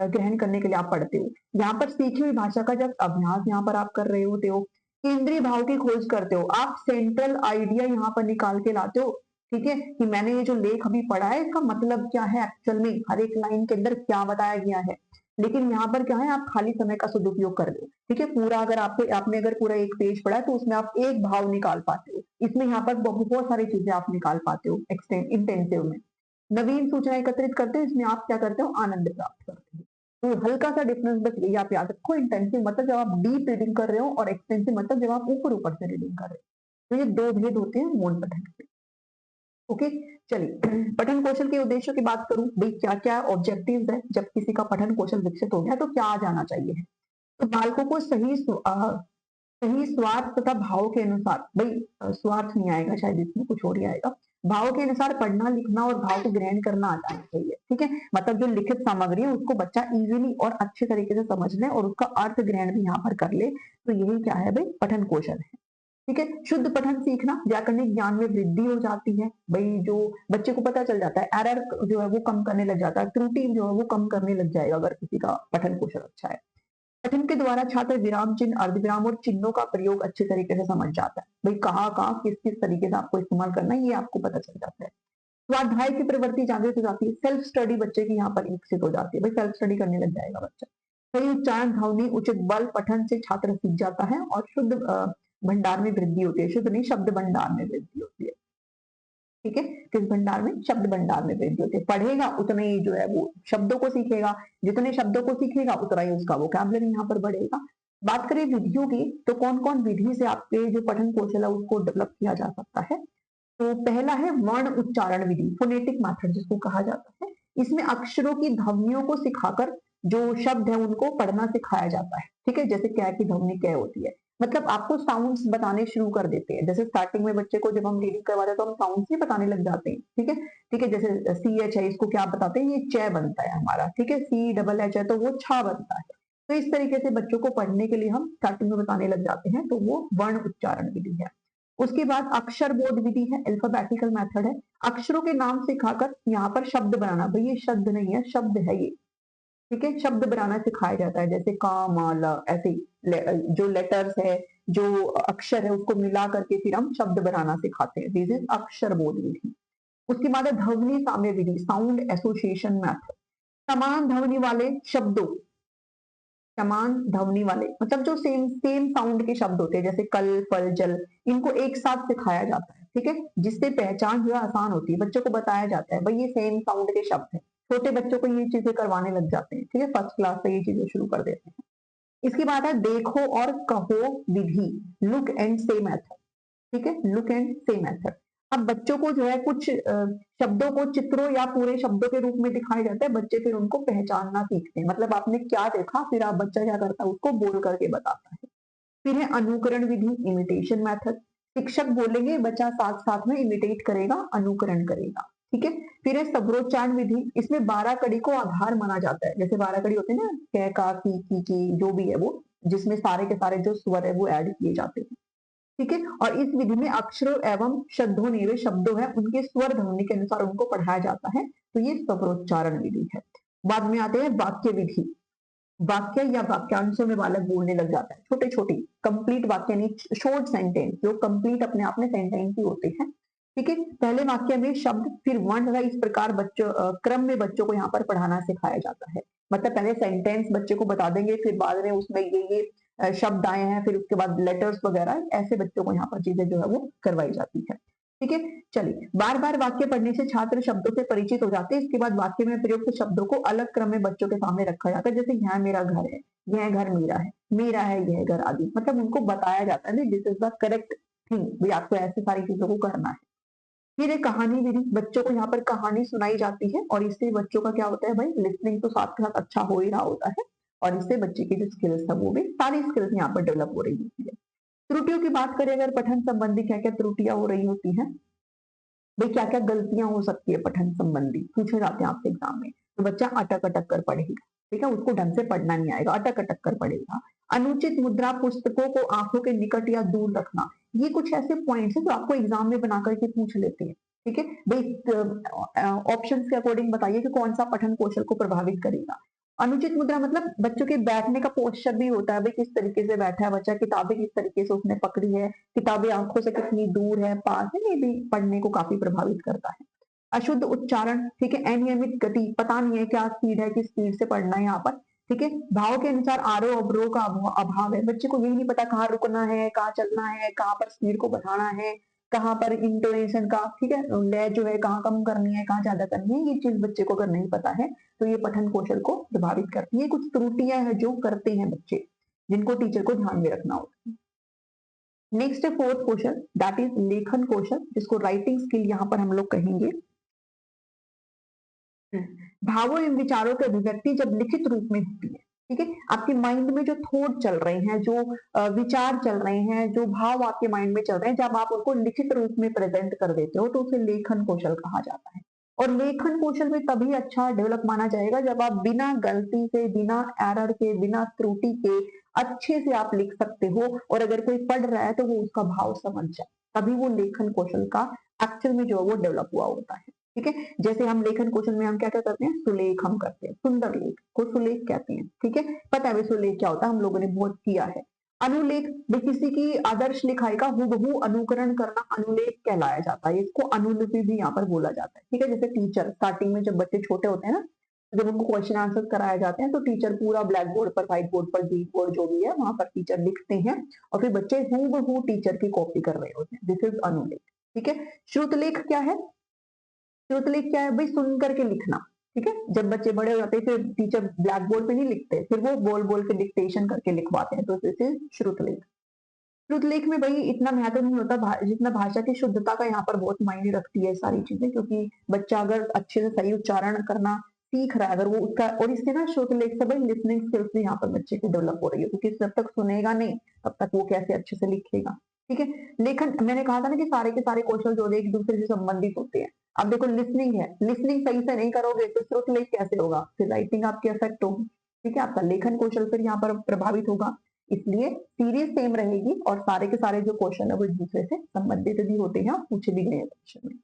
ग्रहण करने के लिए आप पढ़ते हो, यहाँ पर सीखी हुई भाषा का जब अभ्यास यहाँ पर आप कर रहे होते हो, केंद्रीय भाव की खोज करते हो, आप सेंट्रल आइडिया यहाँ पर निकाल के लाते हो, ठीक है, कि मैंने ये जो लेख अभी पढ़ा है इसका मतलब क्या है, एक्चुअल में हर एक लाइन के अंदर क्या बताया गया है। लेकिन यहाँ पर क्या है, आप खाली समय का सदुपयोग कर रहे हो, ठीक है। पूरा अगर आपको आपने अगर पूरा एक पेज पढ़ा है तो उसमें आप एक भाव निकाल पाते हो, इसमें यहाँ पर बहुत सारी चीजें आप निकाल पाते हो एक्सटेंड इंटेंसिव में। नवीन सूचना एकत्रित करते हो, इसमें आप क्या करते हो, आनंद प्राप्त करते हो। तो हल्का सा डिफरेंस बस यही आप याद रखो, इंटेंसिव मतलब जब आप डीप रीडिंग कर रहे हो और एक्सटेंसिव मतलब जब आप ऊपर ऊपर से रीडिंग कर रहे हो। तो ये 2 भेद होते हैं मौन पठन के। ओके, चलिए पठन कौशल के उद्देश्यों की बात करूं, भाई क्या क्या ऑब्जेक्टिव्स है जब किसी का पठन कौशल विकसित हो गया तो क्या आ जाना चाहिए। तो बालकों को सही स्वार्थ तथा भाव के अनुसार, भाई स्वार्थ नहीं आएगा शायद, इसमें कुछ और ही आएगा, भाव के अनुसार पढ़ना लिखना और भाव को ग्रहण करना आ जाना चाहिए, ठीक है। मतलब जो लिखित सामग्री है उसको बच्चा इजीली और अच्छे तरीके से समझ ले और उसका अर्थ ग्रहण भी यहाँ पर कर ले, तो यही क्या है भाई, पठन कौशल है, ठीक है। शुद्ध पठन सीखना, व्याकरणिक ज्ञान में वृद्धि हो जाती है भाई, जो बच्चे को पता चल जाता है, एरर जो है वो कम करने लग जाता है, त्रुटि जो है वो कम करने लग जाएगा अगर किसी का पठन कौशल अच्छा है। पठन के द्वारा छात्र विराम चिन्ह, अर्धविराम और चिन्हों का प्रयोग अच्छे तरीके से समझ जाता है, भाई कहाँ किस किस तरीके से आपको इस्तेमाल करना है ये आपको पता चल जाता है। स्वाध्याय की प्रवृत्ति जागृत हो जाती है, सेल्फ स्टडी बच्चे की यहाँ पर विकसित हो जाती है, भाई सेल्फ स्टडी करने लग जाएगा बच्चा। सही उच्चारण, ध्वनि, उचित बल पठन से छात्र सीख जाता है और शुद्ध भंडार में वृद्धि होती है, शुद्ध नहीं शब्द भंडार में वृद्धि होती है, ठीक है। किस भंडार में, शब्द भंडार में वृद्धि होती है। पढ़ेगा उतने ही जो है वो शब्दों को सीखेगा, जितने शब्दों को सीखेगा उतना ही उसका वोकैबुलरी यहाँ पर बढ़ेगा। बात करें विधियों की, तो कौन कौन विधि से आपके जो पठन कौशल है उसको डेवलप किया जा सकता है। तो पहला है वर्ण उच्चारण विधि, फोनेटिक मेथड जिसको कहा जाता है। इसमें अक्षरों की ध्वनियों को सिखाकर जो शब्द है उनको पढ़ना सिखाया जाता है, ठीक है। जैसे क्या की ध्वनि क्या होती है, मतलब आपको साउंड्स बताने शुरू कर देते हैं। जैसे स्टार्टिंग में बच्चे को जब हम रीडिंग करवाते हैं तो हम साउंड्स ही बताने लग जाते हैं, ठीक है। ठीक है, जैसे सी एच है, इसको क्या बताते हैं, ये च बनता है हमारा, ठीक है। सी डबल एच है तो वो छा बनता है। तो इस तरीके से बच्चों को पढ़ने के लिए हम स्टार्टिंग में बताने लग जाते हैं, तो वो वर्ण उच्चारण विधि है। उसके बाद अक्षर बोध विधि है, अल्फाबेटिकल मेथड है। अक्षरों के नाम सिखाकर यहाँ पर शब्द बनाना, भाई ये शब्द नहीं है, शब्द है ये, ठीक है। शब्द बनाना सिखाया जाता है, जैसे का मा ला, ऐसे जो लेटर्स है, जो अक्षर है उसको मिला करके फिर हम शब्द बनाना सिखाते हैं, दिस इज अक्षर बोध विधि। उसके बाद है ध्वनि साम्य विधि, साउंड एसोसिएशन मेथड। समान ध्वनि वाले शब्दों, समान ध्वनि वाले मतलब जो सेम सेम साउंड के शब्द होते हैं, जैसे कल फल जल, इनको एक साथ सिखाया जाता है, ठीक है। जिससे पहचान जो है आसान होती है, बच्चों को बताया जाता है भाई ये सेम साउंड के शब्द है। छोटे बच्चों को ये चीजें करवाने लग जाते हैं, ठीक है, फर्स्ट क्लास से ये चीजें शुरू कर देते हैं। इसकी बात है देखो और कहो विधि, लुक एंड से मेथड, ठीक है, लुक एंड से मेथड। अब बच्चों को जो है कुछ शब्दों को चित्रों या पूरे शब्दों के रूप में दिखाया जाता है, बच्चे फिर उनको पहचानना सीखते हैं, मतलब आपने क्या देखा फिर आप बच्चा क्या करता है उसको बोल करके बताता है। फिर है अनुकरण विधि, इमिटेशन मेथड। शिक्षक बोलेंगे बच्चा साथ साथ में इमिटेट करेगा, अनुकरण करेगा, ठीक है। फिर है सबरोच्चारण विधि, इसमें 12 कड़ी को आधार माना जाता है, जैसे 12 कड़ी होते हैं ना, क का की जो भी है वो, जिसमें सारे के सारे जो स्वर है वो ऐड किए जाते हैं, ठीक है। और इस विधि में अक्षरों एवं शब्दों वे शब्दों है उनके स्वर ध्वनि के अनुसार उनको पढ़ाया जाता है, तो ये सबरोच्चारण विधि है। बाद में आते हैं वाक्य विधि। वाक्य या वाक्यांशों में बालक बोलने लग जाता है, छोटे छोटे कंप्लीट वाक्य नहीं, शॉर्ट सेंटेंस जो कंप्लीट अपने आप में सेंटेंस ही होते हैं, ठीक है। पहले वाक्य में शब्द फिर वर्ण तथा इस प्रकार बच्चों क्रम में बच्चों को यहाँ पर पढ़ाना सिखाया जाता है। मतलब पहले सेंटेंस बच्चे को बता देंगे, फिर बाद में उसमें ये शब्द आए हैं, फिर उसके बाद लेटर्स वगैरह, ऐसे बच्चों को यहाँ पर चीजें जो है वो करवाई जाती है, ठीक है। चलिए, बार बार वाक्य पढ़ने से छात्र शब्दों से परिचित हो जाते हैं। इसके बाद वाक्य में प्रयुक्त शब्दों को अलग क्रम में बच्चों के सामने रखा जाता है, जैसे यहाँ मेरा घर है, यह घर मेरा है यह घर आदि, मतलब उनको बताया जाता है this is the correct thing, भी आपको ऐसे सारी चीजों को करना है। फिर एक कहानी विधि, बच्चों को यहाँ पर कहानी सुनाई जाती है और इससे बच्चों का क्या होता है भाई, लिसनिंग तो साथ के साथ अच्छा हो ही रहा होता है और इससे बच्चे की जो स्किल्स है वो भी सारी स्किल्स यहाँ पर डेवलप हो रही होती है। त्रुटियों की बात करें अगर पठन संबंधी क्या क्या त्रुटियां हो रही होती है, भाई क्या क्या गलतियां हो सकती है पठन संबंधी, पूछे जाते हैं आपसे एग्जाम में, तो बच्चा अटक अटक कर पढ़ेगा, ठीक है, उसको ढंग से पढ़ना नहीं आएगा, अटक अटक कर पढ़ेगा। अनुचित मुद्रा, पुस्तकों को आंखों के निकट या दूर रखना, ये कुछ ऐसे पॉइंट्स है जो आपको एग्जाम में बना करके पूछ लेते हैं, ठीक है। भाई ऑप्शन के अकॉर्डिंग बताइए कि कौन सा पठन कौशल को प्रभावित करेगा। अनुचित मुद्रा मतलब बच्चों के बैठने का पोस्चर भी होता है, भाई किस तरीके से बैठा है बच्चा, किताबें किस तरीके से उसने पकड़ी है, किताबें आंखों से कितनी दूर है, पास है, ये भी पढ़ने को काफी प्रभावित करता है। अशुद्ध उच्चारण, ठीक है, अनियमित गति, पता नहीं है क्या स्पीड है, किस स्पीड से पढ़ना है यहाँ पर, ठीक है। भाव के अनुसार आरोह अवरोह का अभाव है, बच्चे को यही नहीं पता कहाँ रुकना है, कहाँ चलना है, कहाँ पर स्पीड को बढ़ाना है, कहाँ पर इंटोनेशन का, ठीक है, लय जो है कहाँ कम करनी है, कहाँ ज्यादा करनी है, ये चीज बच्चे को अगर नहीं पता है तो ये पठन कौशल को प्रभावित करती है। कुछ त्रुटियां हैं जो करते हैं बच्चे, जिनको टीचर को ध्यान में रखना होता है। नेक्स्ट है फोर्थ कौशल, दैट इज लेखन कौशल, जिसको राइटिंग स्किल यहाँ पर हम लोग कहेंगे। भावों एवं विचारों की अभिव्यक्ति जब लिखित रूप में होती है, ठीक है? आपके माइंड में जो थॉट चल रहे हैं, जो विचार चल रहे हैं, जो भाव आपके माइंड में चल रहे हैं, जब आप उनको लिखित रूप में प्रेज़ेंट कर देते हो, तो उसे लेखन कौशल कहा जाता है। और लेखन कौशल भी तभी अच्छा डेवलप माना जाएगा जब आप बिना गलती से, बिना एरर के, बिना त्रुटि के अच्छे से आप लिख सकते हो और अगर कोई पढ़ रहा है तो वो उसका भाव समझ जाए। तभी वो लेखन कौशल का एक्चुअल में जो है वो डेवलप हुआ होता है। ठीक है? जैसे हम लेखन कौशल में हम क्या-क्या करते हैं? सुलेख हम करते हैं, सुंदर लेख को सुलेख कहते हैं। ठीक है? पता है हमें सुलेख क्या होता है, हम लोगों ने बहुत किया है। अनुलेख भी किसी की आदर्श लिखाई का हूबहू अनुकरण करना अनुलेख कहलाया जाता है। इसको अनुलिपि भी यहाँ पर बोला जाता है। ठीक है? जैसे टीचर स्टार्टिंग में जब बच्चे छोटे होते हैं ना, जब उनको क्वेश्चन आंसर कराए जाते हैं तो टीचर पूरा ब्लैक बोर्ड पर, व्हाइट बोर्ड पर, ग्रीन बोर्ड जो भी है वहां पर टीचर लिखते हैं और फिर बच्चे हूबहू टीचर की कॉपी कर रहे होते हैं। दिस इज अनुलेख। ठीक है? श्रुतलेख क्या है? श्रुतलेख क्या है भाई? सुन करके लिखना। ठीक है? जब बच्चे बड़े हो जाते हैं फिर टीचर ब्लैक बोर्ड पे नहीं लिखते, फिर वो बोल बोल के डिक्टेशन करके लिखवाते हैं, तो दिस इज श्रुतलेख। श्रुतलेख में भाई इतना महत्व नहीं होता जितना भाषा की शुद्धता का यहाँ पर बहुत मायने रखती है सारी चीजें, क्योंकि बच्चा अगर अच्छे से सही उच्चारण करना सीख रहा है, अगर वो उसका, और इससे ना श्रुतलेख से भाई लिसनिंग स्किल्स भी यहाँ पर बच्चे की डेवलप हो रही है, क्योंकि जब तक सुनेगा नहीं तब तक वो कैसे अच्छे से लिखेगा। ठीक है? लेखन, मैंने कहा था ना कि सारे के सारे कौशल जो है एक दूसरे से संबंधित होते हैं। अब देखो लिसनिंग है, लिसनिंग सही से नहीं करोगे तो श्रुतलेख कैसे होगा? फिर राइटिंग आपकी अफेक्ट होगी। ठीक है? आपका लेखन कौशल फिर यहाँ पर प्रभावित होगा। इसलिए सीरीज सेम रहेगी और सारे के सारे जो क्वेश्चन है वो एक दूसरे से संबंधित भी होते हैं, पूछे भी गए हैं क्वेश्चन में।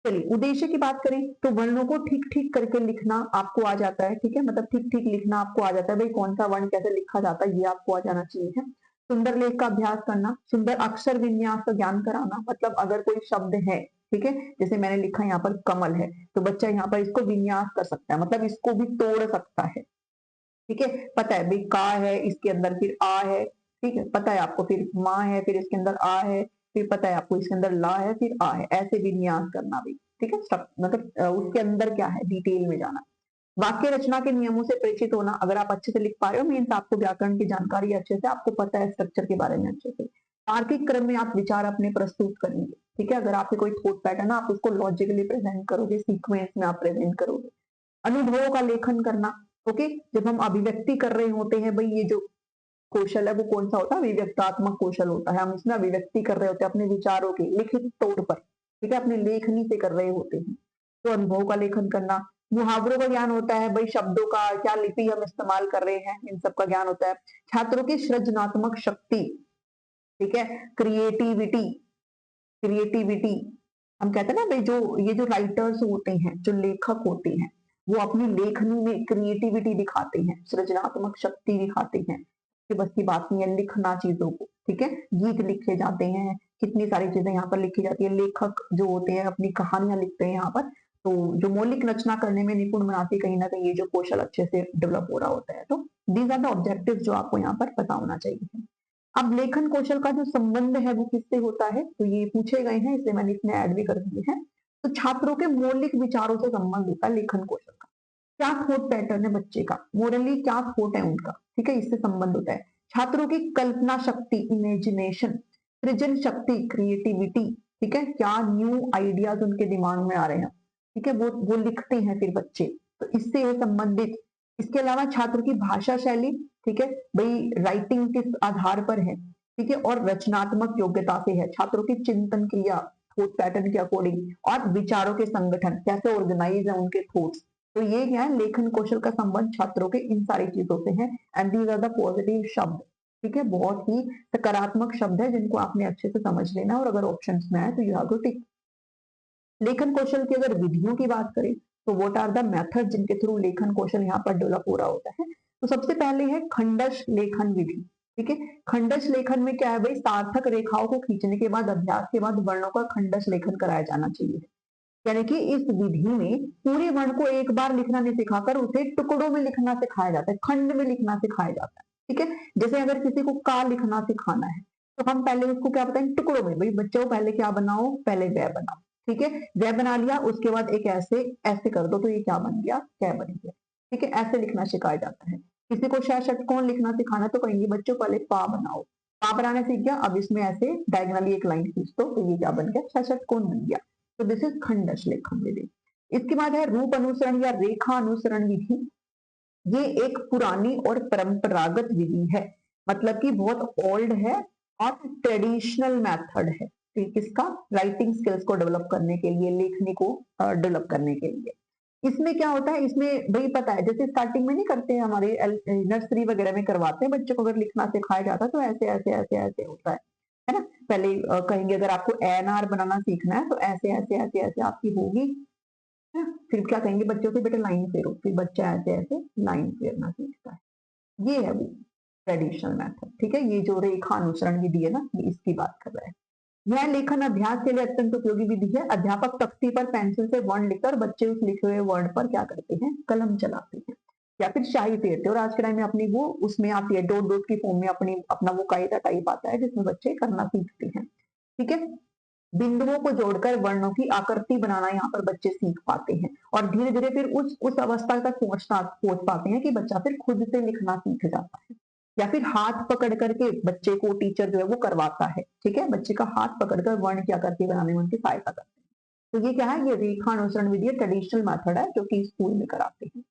चलिए उद्देश्य की बात करें तो वर्णों को ठीक ठीक करके लिखना आपको आ जाता है। ठीक है? मतलब ठीक ठीक लिखना आपको आ जाता है, भाई कौन सा वर्ण कैसे लिखा जाता है ये आपको आ जाना चाहिए है। सुंदर लेख का अभ्यास करना, सुंदर अक्षर विन्यास का ज्ञान कराना, मतलब अगर कोई शब्द है, ठीक है, जैसे मैंने लिखा यहाँ पर कमल है, तो बच्चा यहाँ पर इसको विन्यास कर सकता है, मतलब इसको भी तोड़ सकता है। ठीक है? पता है भाई का है, इसके अंदर फिर आ है। ठीक है? पता है आपको, फिर माँ है, फिर इसके अंदर आ है, फिर पता है आपको इसके अंदर ला है, फिर आ है, ऐसे विन्यास करना भी। ठीक है? सब मतलब उसके अंदर क्या है डिटेल में जाना। वाक्य रचना के नियमों से परिचित होना, अगर आप अच्छे से लिख पा रहे हो मीन्स आपको व्याकरण की जानकारी अच्छे से, आपको पता है स्ट्रक्चर के बारे में अच्छे से। तार्किक क्रम में आप विचार अपने प्रस्तुत करेंगे। ठीक है? अगर आपके कोई थॉट पैटर्न है आप उसको लॉजिकली प्रेजेंट करोगे, सीक्वेंस में आप प्रेजेंट करोगे। अनुभवों का लेखन करना। ओके? जब हम अभिव्यक्ति कर रहे होते हैं, भाई ये जो कौशल है वो कौन सा होता है? अभिव्यक्तात्मक कौशल होता है। हम इसमें अभिव्यक्ति कर रहे होते हैं अपने विचारों की लिखित तौर पर। ठीक है? अपनी लेखनी से कर रहे होते हैं, तो अनुभव का लेखन करना। मुहावरों का ज्ञान होता है, भाई शब्दों का क्या लिपि हम इस्तेमाल कर रहे हैं, इन सब का ज्ञान होता है। छात्रों की सृजनात्मक शक्ति, ठीक है, क्रिएटिविटी, क्रिएटिविटी हम कहते हैं ना भाई, जो ये जो राइटर्स होते हैं, जो लेखक होते हैं, वो अपनी लेखनी में क्रिएटिविटी दिखाते हैं, सृजनात्मक शक्ति दिखाते हैं, कि बस की बात नहीं है लिखना चीजों को। ठीक है? गीत लिखे जाते हैं, कितनी सारी चीजें यहाँ पर लिखी जाती है, लेखक जो होते हैं अपनी कहानियां लिखते हैं यहाँ पर, तो जो मौलिक रचना करने में निपुण बनाती है, कहीं ना कहीं ये जो कौशल अच्छे से डेवलप हो रहा होता है। तो दीज आर द ऑब्जेक्टिव जो आपको यहाँ पर पता होना चाहिए। अब लेखन कौशल का जो संबंध है वो किससे होता है, तो ये पूछे गए हैं, इसलिए मैंने इसमें ऐड भी कर दिए हैं। तो छात्रों के मौलिक विचारों से संबंध होता है लेखन कौशल का। क्या थॉट पैटर्न है बच्चे का, मोरली क्या थॉट है उनका, ठीक है, इससे संबंध होता है। छात्रों की कल्पना शक्ति, इमेजिनेशन, सृजन शक्ति, क्रिएटिविटी, ठीक है, क्या न्यू आइडियाज उनके दिमाग में आ रहे हैं, ठीक है, वो लिखते हैं फिर बच्चे, तो इससे है संबंधित। इसके अलावा छात्र की भाषा शैली, ठीक है, भाई राइटिंग किस आधार पर है, ठीक है, और रचनात्मक योग्यता से है, छात्रों की चिंतन क्रिया थॉट पैटर्न के अकॉर्डिंग, और विचारों के संगठन, कैसे ऑर्गेनाइज है उनके थॉट्स। तो ये क्या है, लेखन कौशल का संबंध छात्रों के इन सारी चीजों से है। And these are the positive शब्द, ठीक है, बहुत ही सकारात्मक शब्द है जिनको आपने अच्छे से समझ लेना, और अगर ऑप्शंस में आए तो यू हैव टू टिक। लेखन कौशल की अगर विधियों की बात करें तो व्हाट आर द मेथड जिनके थ्रू लेखन कौशल यहाँ पर डेवलप हो रहा होता है, तो सबसे पहले है खंडश लेखन विधि। ठीक है? खंडश लेखन में क्या है भाई, सार्थक रेखाओं को खींचने के बाद, अभ्यास के बाद वर्णों का खंडश लेखन कराया जाना चाहिए। यानी कि इस विधि में पूरे वर्ण को एक बार लिखना नहीं सिखाकर उसे टुकड़ों में लिखना सिखाया जाता है, खंड में लिखना सिखाया जाता है। ठीक है? जैसे अगर किसी को का लिखना सिखाना है तो हम पहले उसको क्या बताएंगे, टुकड़ों में, भाई बच्चों पहले क्या बनाओ, पहले वह बनाओ। ठीक है? वह बना लिया, उसके बाद एक ऐसे ऐसे कर दो तो ये क्या बन गया, क्या बन गया। ठीक है? ऐसे लिखना सिखाया जाता है। किसी को श षटकोण लिखना सिखाना तो कहेंगे बच्चों पहले पा बनाओ, पा बनाना सीख गया, अब इसमें ऐसे डायगनली एक लाइन खींच दो तो ये क्या बन गया, षटकोण बन गया। तो दिस इज खंडश लेखन विधि। इसके बाद है रूप अनुसरण या रेखा अनुसरण विधि। ये एक पुरानी और परंपरागत विधि है, मतलब कि बहुत ओल्ड है और ट्रेडिशनल मेथड है किसका, राइटिंग स्किल्स को डेवलप करने के लिए, लिखने को डेवलप करने के लिए। इसमें क्या होता है, इसमें भाई पता है जैसे स्टार्टिंग में नहीं करते हैं हमारे नर्सरी वगैरह में करवाते हैं बच्चों को, अगर लिखना सिखाया जाता है तो ऐसे ऐसे ऐसे ऐसे होता है ना। पहले कहेंगे अगर आपको एनआर बनाना सीखना है तो ऐसे ऐसे ऐसे ऐसे आपकी होगी, है ना। फिर क्या कहेंगे बच्चों से, बेटा लाइन फेरो, फिर बच्चा ऐसे ऐसे लाइन फेरना सीखता है। ये है वो ट्रेडिशनल मेथड, ठीक है। ये जो रेखा अनुसरण विधि है ना, ये इसकी बात कर रहा है। यह लेखन अभ्यास के लिए अत्यंत उपयोगी विधि है। अध्यापक तख्ती पर पेंसिल से वर्ण लिखकर बच्चे उस लिखे हुए वर्ण पर क्या करते हैं, कलम चलाते हैं या फिर शाही फेरते हैं। और आज के टाइम में अपनी वो उसमें आती है, डॉट डॉट की फॉर्म में अपनी अपना वो कायदा टाइप आता है जिसमें बच्चे करना सीखते हैं, ठीक है। बिंदुओं को जोड़कर वर्णों की आकृति बनाना यहाँ पर बच्चे सीख पाते हैं और धीरे धीरे फिर उस अवस्था तक पहुंच पाते हैं कि बच्चा फिर खुद से लिखना सीख जाता है, या फिर हाथ पकड़ करके बच्चे को टीचर जो है वो करवाता है, ठीक है। बच्चे का हाथ पकड़कर वर्ण की आकृति बनाने में उनकी सहायता करते हैं। तो ये क्या है, ये रेखा अनुसरण विधि ट्रेडिशनल मेथड है जो कि स्कूल में कराते हैं,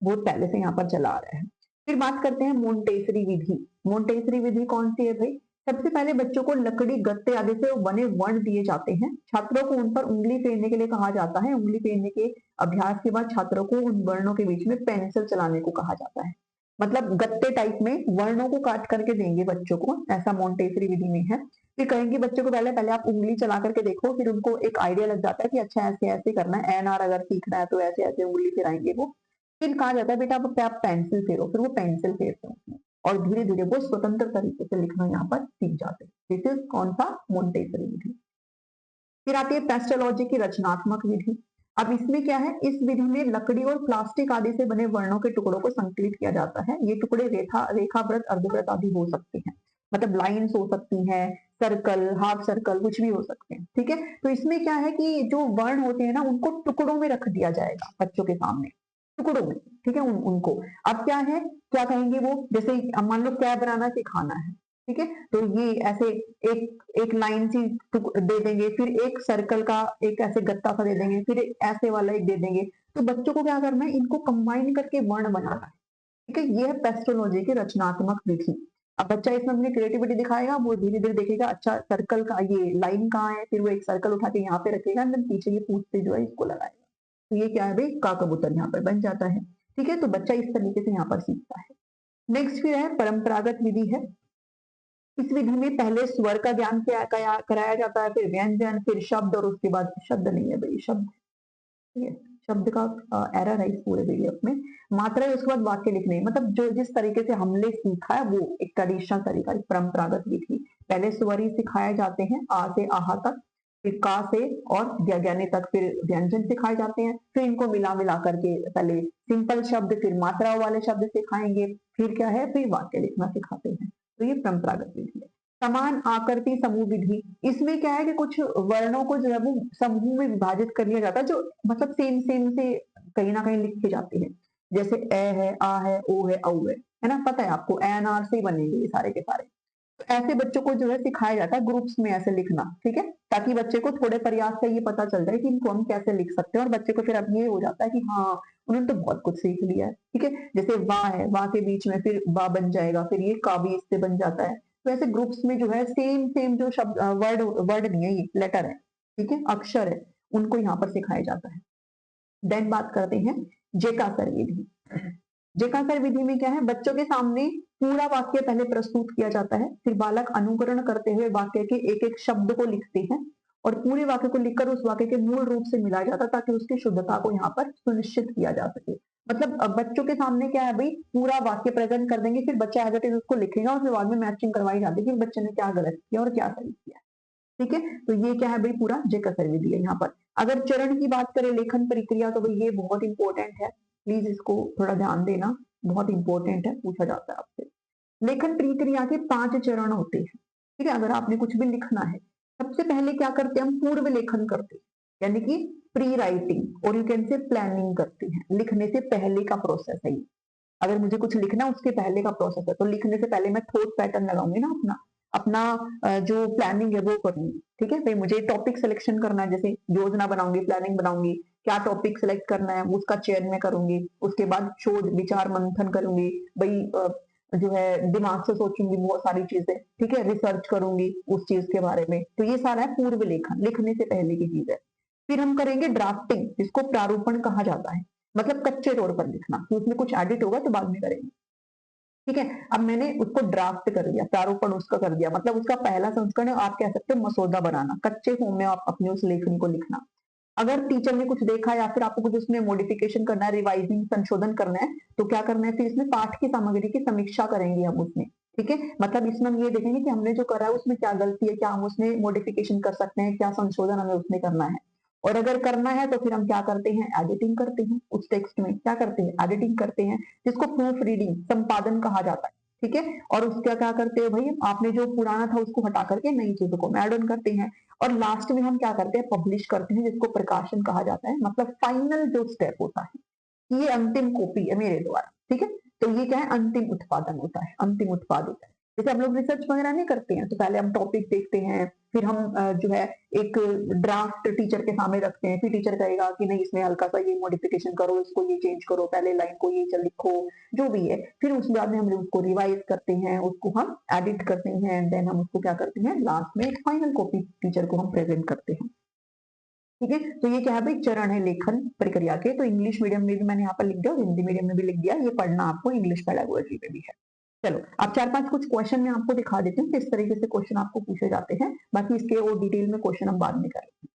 बहुत पहले से यहाँ पर चला आ रहा है। फिर बात करते हैं मोंटेसरी विधि। मोंटेसरी विधि कौन सी है भाई, सबसे पहले बच्चों को लकड़ी गत्ते आदि से बने वर्ण दिए जाते हैं। छात्रों को उन पर उंगली फेरने के लिए कहा जाता है। उंगली फेरने के अभ्यास के बाद छात्रों को उन वर्णों के बीच में पेंसिल चलाने को कहा जाता है। मतलब गत्ते टाइप में वर्णों को काट करके देंगे बच्चों को, ऐसा मोंटेसरी विधि में है। फिर कहेंगे बच्चों को पहले पहले आप उंगली चला करके देखो, फिर उनको एक आइडिया लग जाता है कि अच्छा ऐसे ऐसे करना है, एन आर अगर सीखना है तो ऐसे ऐसे उंगली फिराएंगे वो। फिर कहा जाता है बेटा आप पेंसिल फेरो, फिर वो पेंसिल फेरते हैं और धीरे धीरे वो स्वतंत्र तरीके से लिखना यहाँ पर सीख जाते हैं। दिस इज कौन सा, मोंटेसरी विधि। फिर आती है पेस्टोलॉजी की रचनात्मक विधि। अब इसमें क्या है, इस विधि में लकड़ी और प्लास्टिक आदि से बने वर्णों के टुकड़ों को संकलित किया जाता है। ये टुकड़े रेखाव्रत, अर्धव्रत आदि हो सकते हैं, मतलब लाइन्स हो सकती हैं, सर्कल, हाफ सर्कल, कुछ भी हो सकते हैं, ठीक है। तो इसमें क्या है कि जो वर्ण होते हैं ना उनको टुकड़ों में रख दिया जाएगा बच्चों के सामने, टुकड़ों में, ठीक है। उनको अब क्या है, क्या कहेंगे वो, जैसे मान लो क्या बनाना सिखाना है, ठीक है। तो ये ऐसे एक एक लाइन सी दे देंगे, फिर एक सर्कल का एक ऐसे गत्ता सा दे देंगे, फिर ऐसे वाला एक दे देंगे। तो बच्चों को क्या करना है, इनको कंबाइन करके वर्ण बनाना है, ठीक है। ये है पेस्टोलॉजी की रचनात्मक विधि। अब बच्चा इसमें अपनी क्रिएटिविटी दिखाएगा, वो धीरे धीरे देखेगा अच्छा सर्कल का ये लाइन कहाँ है, फिर वो एक सर्कल उठा के यहाँ पे रखेगा, देन पीछे ये पूंछ से जो है इसको लगाएगा। तो ये क्या है भाई, का कबूतर यहाँ पर बन जाता है, ठीक है। तो बच्चा इस तरीके से यहाँ पर सीखता है। नेक्स्ट फिर है परंपरागत विधि है। इस विधि में पहले स्वर का ज्ञान कराया जाता है, फिर व्यंजन, फिर शब्द, और उसके बाद शब्द नहीं है भाई, शब्द, ठीक है। शब्द का एरर है इस पूरे पीडीएफ में। मात्रा है, उसके बाद वाक्य लिखने, मतलब जो जिस तरीके से हमने सीखा है वो एक ट्रेडिशनल तरीका, एक परंपरागत विधि। पहले स्वर ही सिखाए जाते हैं, आ से आहा तक, फिर का से और ज्ञानी तक, फिर व्यंजन सिखाए जाते हैं, फिर इनको मिला मिला करके पहले सिंपल शब्द, फिर मात्रा वाले शब्द सिखाएंगे, फिर क्या है, फिर वाक्य लिखना सिखाते हैं। तो ये परंपरागत विधि है। समान आकृति समूह विधि, इसमें क्या है कि कुछ वर्णों को जो है वो समूह में विभाजित कर लिया जाता है, जो मतलब सेम सेम से कहीं ना कहीं लिखे जाते हैं। जैसे ए है, आ है, ओ है, औ है ना, पता है आपको, एन आर से ही बनेंगे ये सारे के सारे। तो ऐसे बच्चों को जो है सिखाया जाता है ग्रुप्स में ऐसे लिखना, ठीक है, ताकि बच्चे को थोड़े प्रयास से ये पता चल जाए कि इनको हम कैसे लिख सकते हैं, और बच्चे को फिर अब ये हो जाता है कि हाँ उन्होंने तो बहुत कुछ सीख लिया है, ठीक है। जैसे वाह है, वाह के बीच में फिर वाह बन जाएगा, फिर ये का भी इससे बन जाता है। तो ऐसे ग्रुप्स में जो है सेम सेम जो शब्द, वर्ड वर्ड नहीं है, ये लेटर है, ठीक है, अक्षर है, उनको यहाँ पर सिखाया जाता है। देन बात करते हैं जेकासर विधि। जेकासर विधि में क्या है, बच्चों के सामने पूरा वाक्य पहले प्रस्तुत किया जाता है, फिर बालक अनुकरण करते हुए वाक्य के एक एक शब्द को लिखते हैं और पूरे वाक्य को लिखकर उस वाक्य के मूल रूप से मिलाया जाता है ताकि उसकी शुद्धता को यहाँ पर सुनिश्चित किया जा सके। मतलब बच्चों के सामने क्या है भाई, पूरा वाक्य प्रेजेंट कर देंगे, फिर बच्चा एज इट इज उसको लिखेगा और फिर बाद में मैचिंग करवाई जाती है कि बच्चे ने क्या गलत किया और क्या सही किया, ठीक है। तो ये क्या है भाई, पूरा जेकासर विधि है यहाँ पर। अगर चरण की बात करें, लेखन प्रक्रिया, तो भाई ये बहुत इंपॉर्टेंट है, प्लीज इसको थोड़ा ध्यान देना, बहुत इंपॉर्टेंट है, पूछा जाता है आपसे। लेखन प्रक्रिया के 5 चरण होते हैं, ठीक है। अगर आपने कुछ भी लिखना है, सबसे पहले क्या करते हैं, हम पूर्व लेखन करते हैं, यानी कि प्री राइटिंग, और यू कैन से प्लानिंग करते हैं, लिखने से पहले का प्रोसेस है ये। अगर मुझे कुछ लिखना उसके पहले का प्रोसेस है, तो लिखने से पहले मैं थॉट पैटर्न लगाऊंगी ना अपना, अपना जो प्लानिंग है वो करूंगी, ठीक है। फिर मुझे टॉपिक सिलेक्शन करना है, जैसे योजना बनाऊंगी, प्लानिंग बनाऊंगी, क्या टॉपिक सिलेक्ट करना है उसका चयन मैं करूंगी, उसके बाद शोध विचार मंथन करूंगी, भाई जो है दिमाग से सोचूंगी बहुत सारी चीजें, ठीक है, रिसर्च करूंगी उस चीज के बारे में। तो ये सारा है पूर्व लेखन, लिखने से पहले की चीज है। फिर हम करेंगे ड्राफ्टिंग, जिसको प्रारूपण कहा जाता है, मतलब कच्चे तौर पर लिखना, तो उसमें कुछ एडिट होगा तो बाद में करेंगे, ठीक है। अब मैंने उसको ड्राफ्ट कर दिया, प्रारूपण उसका कर दिया, मतलब उसका पहला संस्करण है, आप कह सकते हो मसौदा बनाना, कच्चे फॉर्म में आप अपने उस लेखनी को लिखना। अगर टीचर ने कुछ देखा या फिर आपको कुछ उसमें मॉडिफिकेशन करना है, रिवाइजिंग संशोधन करना है, तो क्या करना है, फिर इसमें पाठ की सामग्री की समीक्षा करेंगे हम उसमें, ठीक है। मतलब इसमें हम ये देखेंगे कि हमने जो करा है उसमें क्या गलती है, क्या हम उसमें मॉडिफिकेशन कर सकते हैं, क्या संशोधन हमें उसमें करना है। और अगर करना है तो फिर हम क्या करते हैं, एडिटिंग करते हैं, उस टेक्स्ट में क्या करते हैं, एडिटिंग करते हैं, जिसको प्रूफ रीडिंग संपादन कहा जाता है, ठीक है। और उसका क्या करते हैं भाई, आपने जो पुराना था उसको हटा करके नई चीजों को ऐड ऑन करते हैं। और लास्ट में हम क्या करते हैं, पब्लिश करते हैं, जिसको प्रकाशन कहा जाता है, मतलब फाइनल जो स्टेप होता है, ये अंतिम कॉपी है मेरे द्वारा, ठीक है। तो ये क्या है, अंतिम उत्पादन होता है, अंतिम उत्पाद होता है। जैसे हम लोग रिसर्च वगैरह नहीं करते हैं, तो पहले हम टॉपिक देखते हैं, फिर हम जो है एक ड्राफ्ट टीचर के सामने रखते हैं, फिर टीचर कहेगा कि नहीं इसमें हल्का सा ये मॉडिफिकेशन करो, इसको ये चेंज करो, पहले लाइन को ये लिखो, जो भी है। फिर उसके बाद में हम उसको रिवाइज करते हैं, उसको हम एडिट करते हैं, एंड देन हम उसको क्या करते हैं, लास्ट में एक फाइनल कॉपी टीचर को हम प्रेजेंट करते हैं, ठीक है। तो ये क्या है भाई, चरण है लेखन प्रक्रिया के। तो इंग्लिश मीडियम में भी मैंने यहाँ पर लिख दिया और हिंदी मीडियम में भी लिख दिया, ये पढ़ना आपको इंग्लिश पेडागोजी में भी है। चलो अब 4-5 कुछ क्वेश्चन मैं आपको दिखा देती हूँ किस तरीके से क्वेश्चन आपको पूछे जाते हैं, बाकी इसके और डिटेल में क्वेश्चन हम बाद में करेंगे,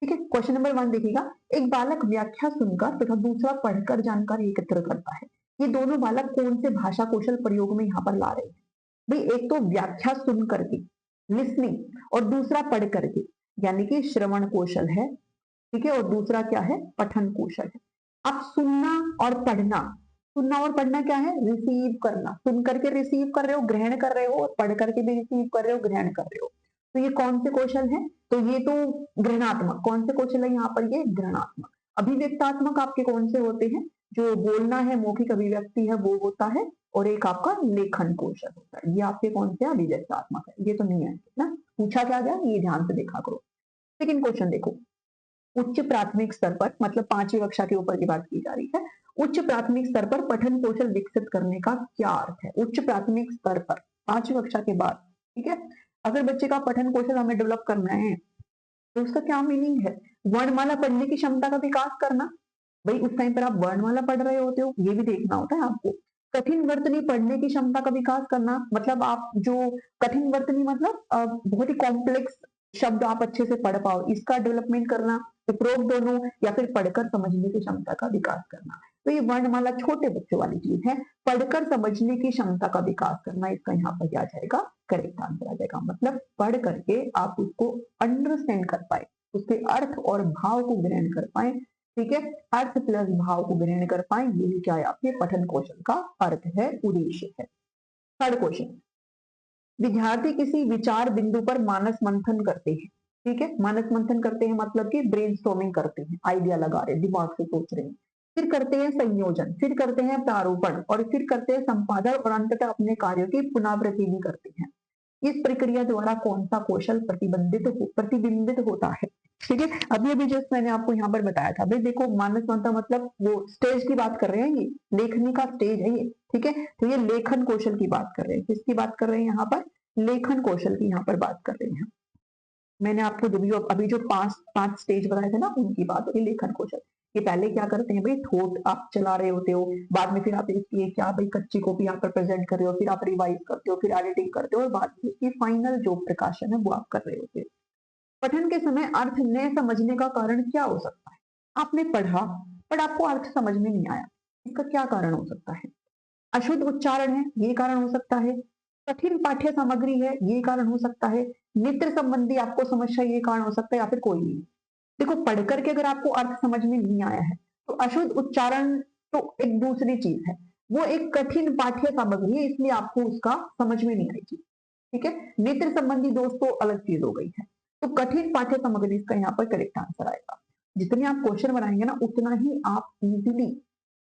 ठीक है। क्वेश्चन नंबर 1 देखिएगा, एक बालक व्याख्या सुनकर तथा दूसरा पढ़कर जानकारी एकत्र करता है, ये दोनों बालक कौन से भाषा कौशल प्रयोग में यहाँ पर ला रहे हैं। भाई एक तो व्याख्या सुन करके, लिसनिंग, और दूसरा पढ़ करके, यानी कि श्रवण कौशल है, ठीक है। और दूसरा क्या है, पठन कौशल है। अब सुनना और पढ़ना, सुनना और पढ़ना क्या है, रिसीव करना, सुन करके रिसीव कर रहे हो, ग्रहण कर रहे हो, और पढ़ करके भी रिसीव कर रहे हो, ग्रहण कर रहे हो। तो ये कौन से कौशल है, तो ये तो ग्रहणात्मक, कौन से कौशल है यहाँ पर, ये ग्रहणात्मक। अभिव्यक्तात्मक आपके कौन से होते हैं, जो बोलना है, मौखिक अभिव्यक्ति है वो होता है, और एक आपका लेखन कौशल होता है, ये आपके कौन से अभिव्यक्तात्मक है, ये तो नहीं है ना, पूछा क्या गया ये ध्यान से देखा करो। सेकंड क्वेश्चन देखो, उच्च प्राथमिक स्तर पर, मतलब 5वीं कक्षा के ऊपर की बात की जा रही है, उच्च प्राथमिक स्तर पर पठन कौशल विकसित करने का क्या अर्थ है। उच्च प्राथमिक स्तर पर 5वीं कक्षा के बाद, ठीक है, अगर बच्चे का पठन कौशल हमें डेवलप करना है तो उसका क्या मीनिंग है, वर्णमाला पढ़ने की क्षमता का विकास करना। भाई उस टाइम पर आप वर्णमाला पढ़ रहे होते हो, ये भी देखना होता है आपको। कठिन वर्तनी पढ़ने की क्षमता का विकास करना, मतलब आप जो कठिन वर्तनी, मतलब बहुत ही कॉम्प्लेक्स शब्द आप अच्छे से पढ़ पाओ, इसका डेवलपमेंट करना। उपरोक्त दोनों, या फिर पढ़कर समझने की क्षमता का विकास करना। तो ये वर्णमाला छोटे बच्चों वाली चीज है, पढ़कर समझने की क्षमता का विकास करना, इसका यहाँ पर क्या आ जाएगा, करेक्ट आंसर आ जाएगा। मतलब पढ़ करके आप उसको अंडरस्टैंड कर पाए, उसके अर्थ और भाव को ग्रहण कर पाए, ठीक है, अर्थ प्लस भाव को ग्रहण कर पाए, ये क्या है, आपके पठन कौशल का अर्थ है, उद्देश्य है। थर्ड क्वेश्चन, विद्यार्थी किसी विचार बिंदु पर मानस मंथन करते हैं, ठीक है, मानस मंथन करते हैं मतलब कि ब्रेनस्टॉर्मिंग करते हैं, आइडिया लगा रहे हैं, दिमाग से सोच रहे हैं, फिर करते हैं संयोजन, फिर करते हैं प्रारूपण, और फिर करते हैं संपादन, और अंततः अपने कार्यों की पुनरावृत्ति भी करते हैं। इस प्रक्रिया द्वारा कौन सा कौशल प्रतिबिंबित होता है, ठीक है। अभी अभी जस्ट मैंने आपको यहाँ पर बताया था, भाई देखो मानस मंथन मतलब वो स्टेज की बात कर रहे हैं, ये लेखनी का स्टेज है ये, ठीक है। तो ये लेखन कौशल की बात कर रहे हैं, किसकी बात कर रहे हैं यहाँ पर, लेखन कौशल की यहाँ पर बात कर रहे हैं। मैंने आपको अभी जो पांच पांच स्टेज बताए थे ना, उनकी बात होगी, लेखन कौशल। ये पहले क्या करते हैं भाई, थॉट आप चला रहे होते हो, बाद में फिर आप इसकी क्या भाई कच्ची कॉपी यहाँ पर प्रेजेंट कर रहे हो, फिर आप रिवाइज करते हो, फिर एडिटिंग करते हो, और बाद में इसकी फाइनल जो प्रकाशन है वो आप कर रहे होते हो। पठन के समय अर्थ न समझने का कारण क्या हो सकता है, आपने पढ़ा पर आपको अर्थ समझ में नहीं आया, इसका क्या कारण हो सकता है। अशुद्ध उच्चारण है, ये कारण हो सकता है। कठिन पाठ्य सामग्री है, ये कारण हो सकता है। नेत्र संबंधी आपको समस्या, ये कारण हो सकता है, या फिर कोई नहीं। देखो पढ़ करके अगर आपको अर्थ समझ में नहीं आया है, तो अशुद्ध उच्चारण तो एक दूसरी चीज है, वो एक कठिन पाठ्य सामग्री है, इसलिए आपको उसका समझ में नहीं आएगी, ठीक है। नेत्र संबंधी दोस्तों अलग चीज हो गई है। तो कठिन पाठ्य सामग्री इसका यहाँ पर करेक्ट आंसर आएगा। जितने आप क्वेश्चन बनाएंगे ना, उतना ही आप इजीली,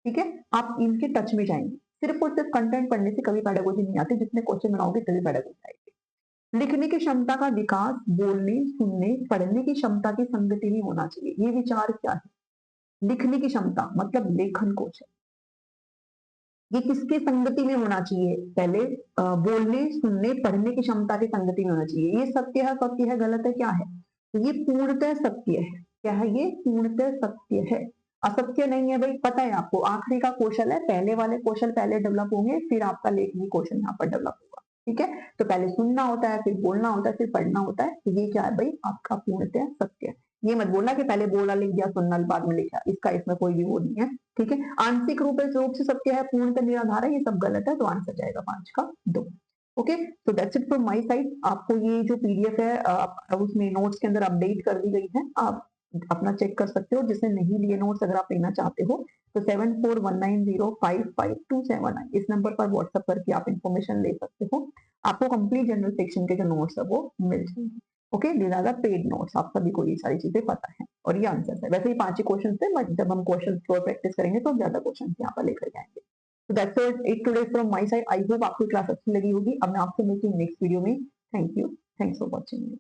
ठीक है, आप इनके टच में जाएंगे। सिर्फ और सिर्फ कंटेंट पढ़ने से कभी पेडागोजी नहीं आती, जितने क्वेश्चन बनाओगे तभी पेडागोजी आएगी। लिखने की क्षमता का विकास बोलने, सुनने, पढ़ने की क्षमता की संगति में होना चाहिए, ये विचार क्या है। लिखने की क्षमता मतलब लेखन कौशल, ये किसके संगति में होना चाहिए? पहले बोलने, सुनने, पढ़ने की क्षमता की संगति में होना चाहिए। ये सत्य है, गलत है, क्या है? तो ये पूर्णतः सत्य है। क्या है ये? पूर्णतः सत्य है। असत्य नहीं है भाई, पता है आपको। आखिरी का कौशल है, पहले वाले कौशल पहले डेवलप होंगे, फिर आपका लेखनी कौशल यहाँ पर डेवलप होगा। ठीक है? तो पहले सुनना होता है, फिर बोलना होता है, फिर पढ़ना होता है। तो ये क्या है भाई? आपका पूर्णतः सत्य है। ये मत बोलना कि पहले बोला लिख दिया, सुनना बाद में लिखा। इसका इसमें कोई भी वो नहीं है। ठीक है? आंशिक रूप से सत्य है, पूर्णतः निराधार है, ये सब गलत है। तो आंसर जाएगा 5 का 2। Okay, so that's it from my side. आपको ये जो पीडीएफ है उसमें नोट्स के अंदर अपडेट कर दी गई है, आप अपना चेक कर सकते हो। जिसने नहीं लिए नोट्स, अगर आप लेना चाहते हो तो 7419055279 इस नंबर पर व्हाट्सएप करके आप इन्फॉर्मेशन ले सकते हो। आपको कंप्लीट जनरल सेक्शन के जो नोट्स है वो मिल जाएंगे। Okay, these are the paid notes. आप सभी को ये सारी चीजें पता है और ये आंसर है। वैसे ही 5 ही क्वेश्चन थे, बट जब हम क्वेश्चन फ्लोर प्रैक्टिस करेंगे तो ज्यादा क्वेश्चन यहाँ पर लेकर जाएंगे। So that's it today from my side. I hope आपको क्लास अच्छी लगी होगी। अब मैं आपसे मिलती हूँ नेक्स्ट वीडियो में। Thank you, thanks for watching.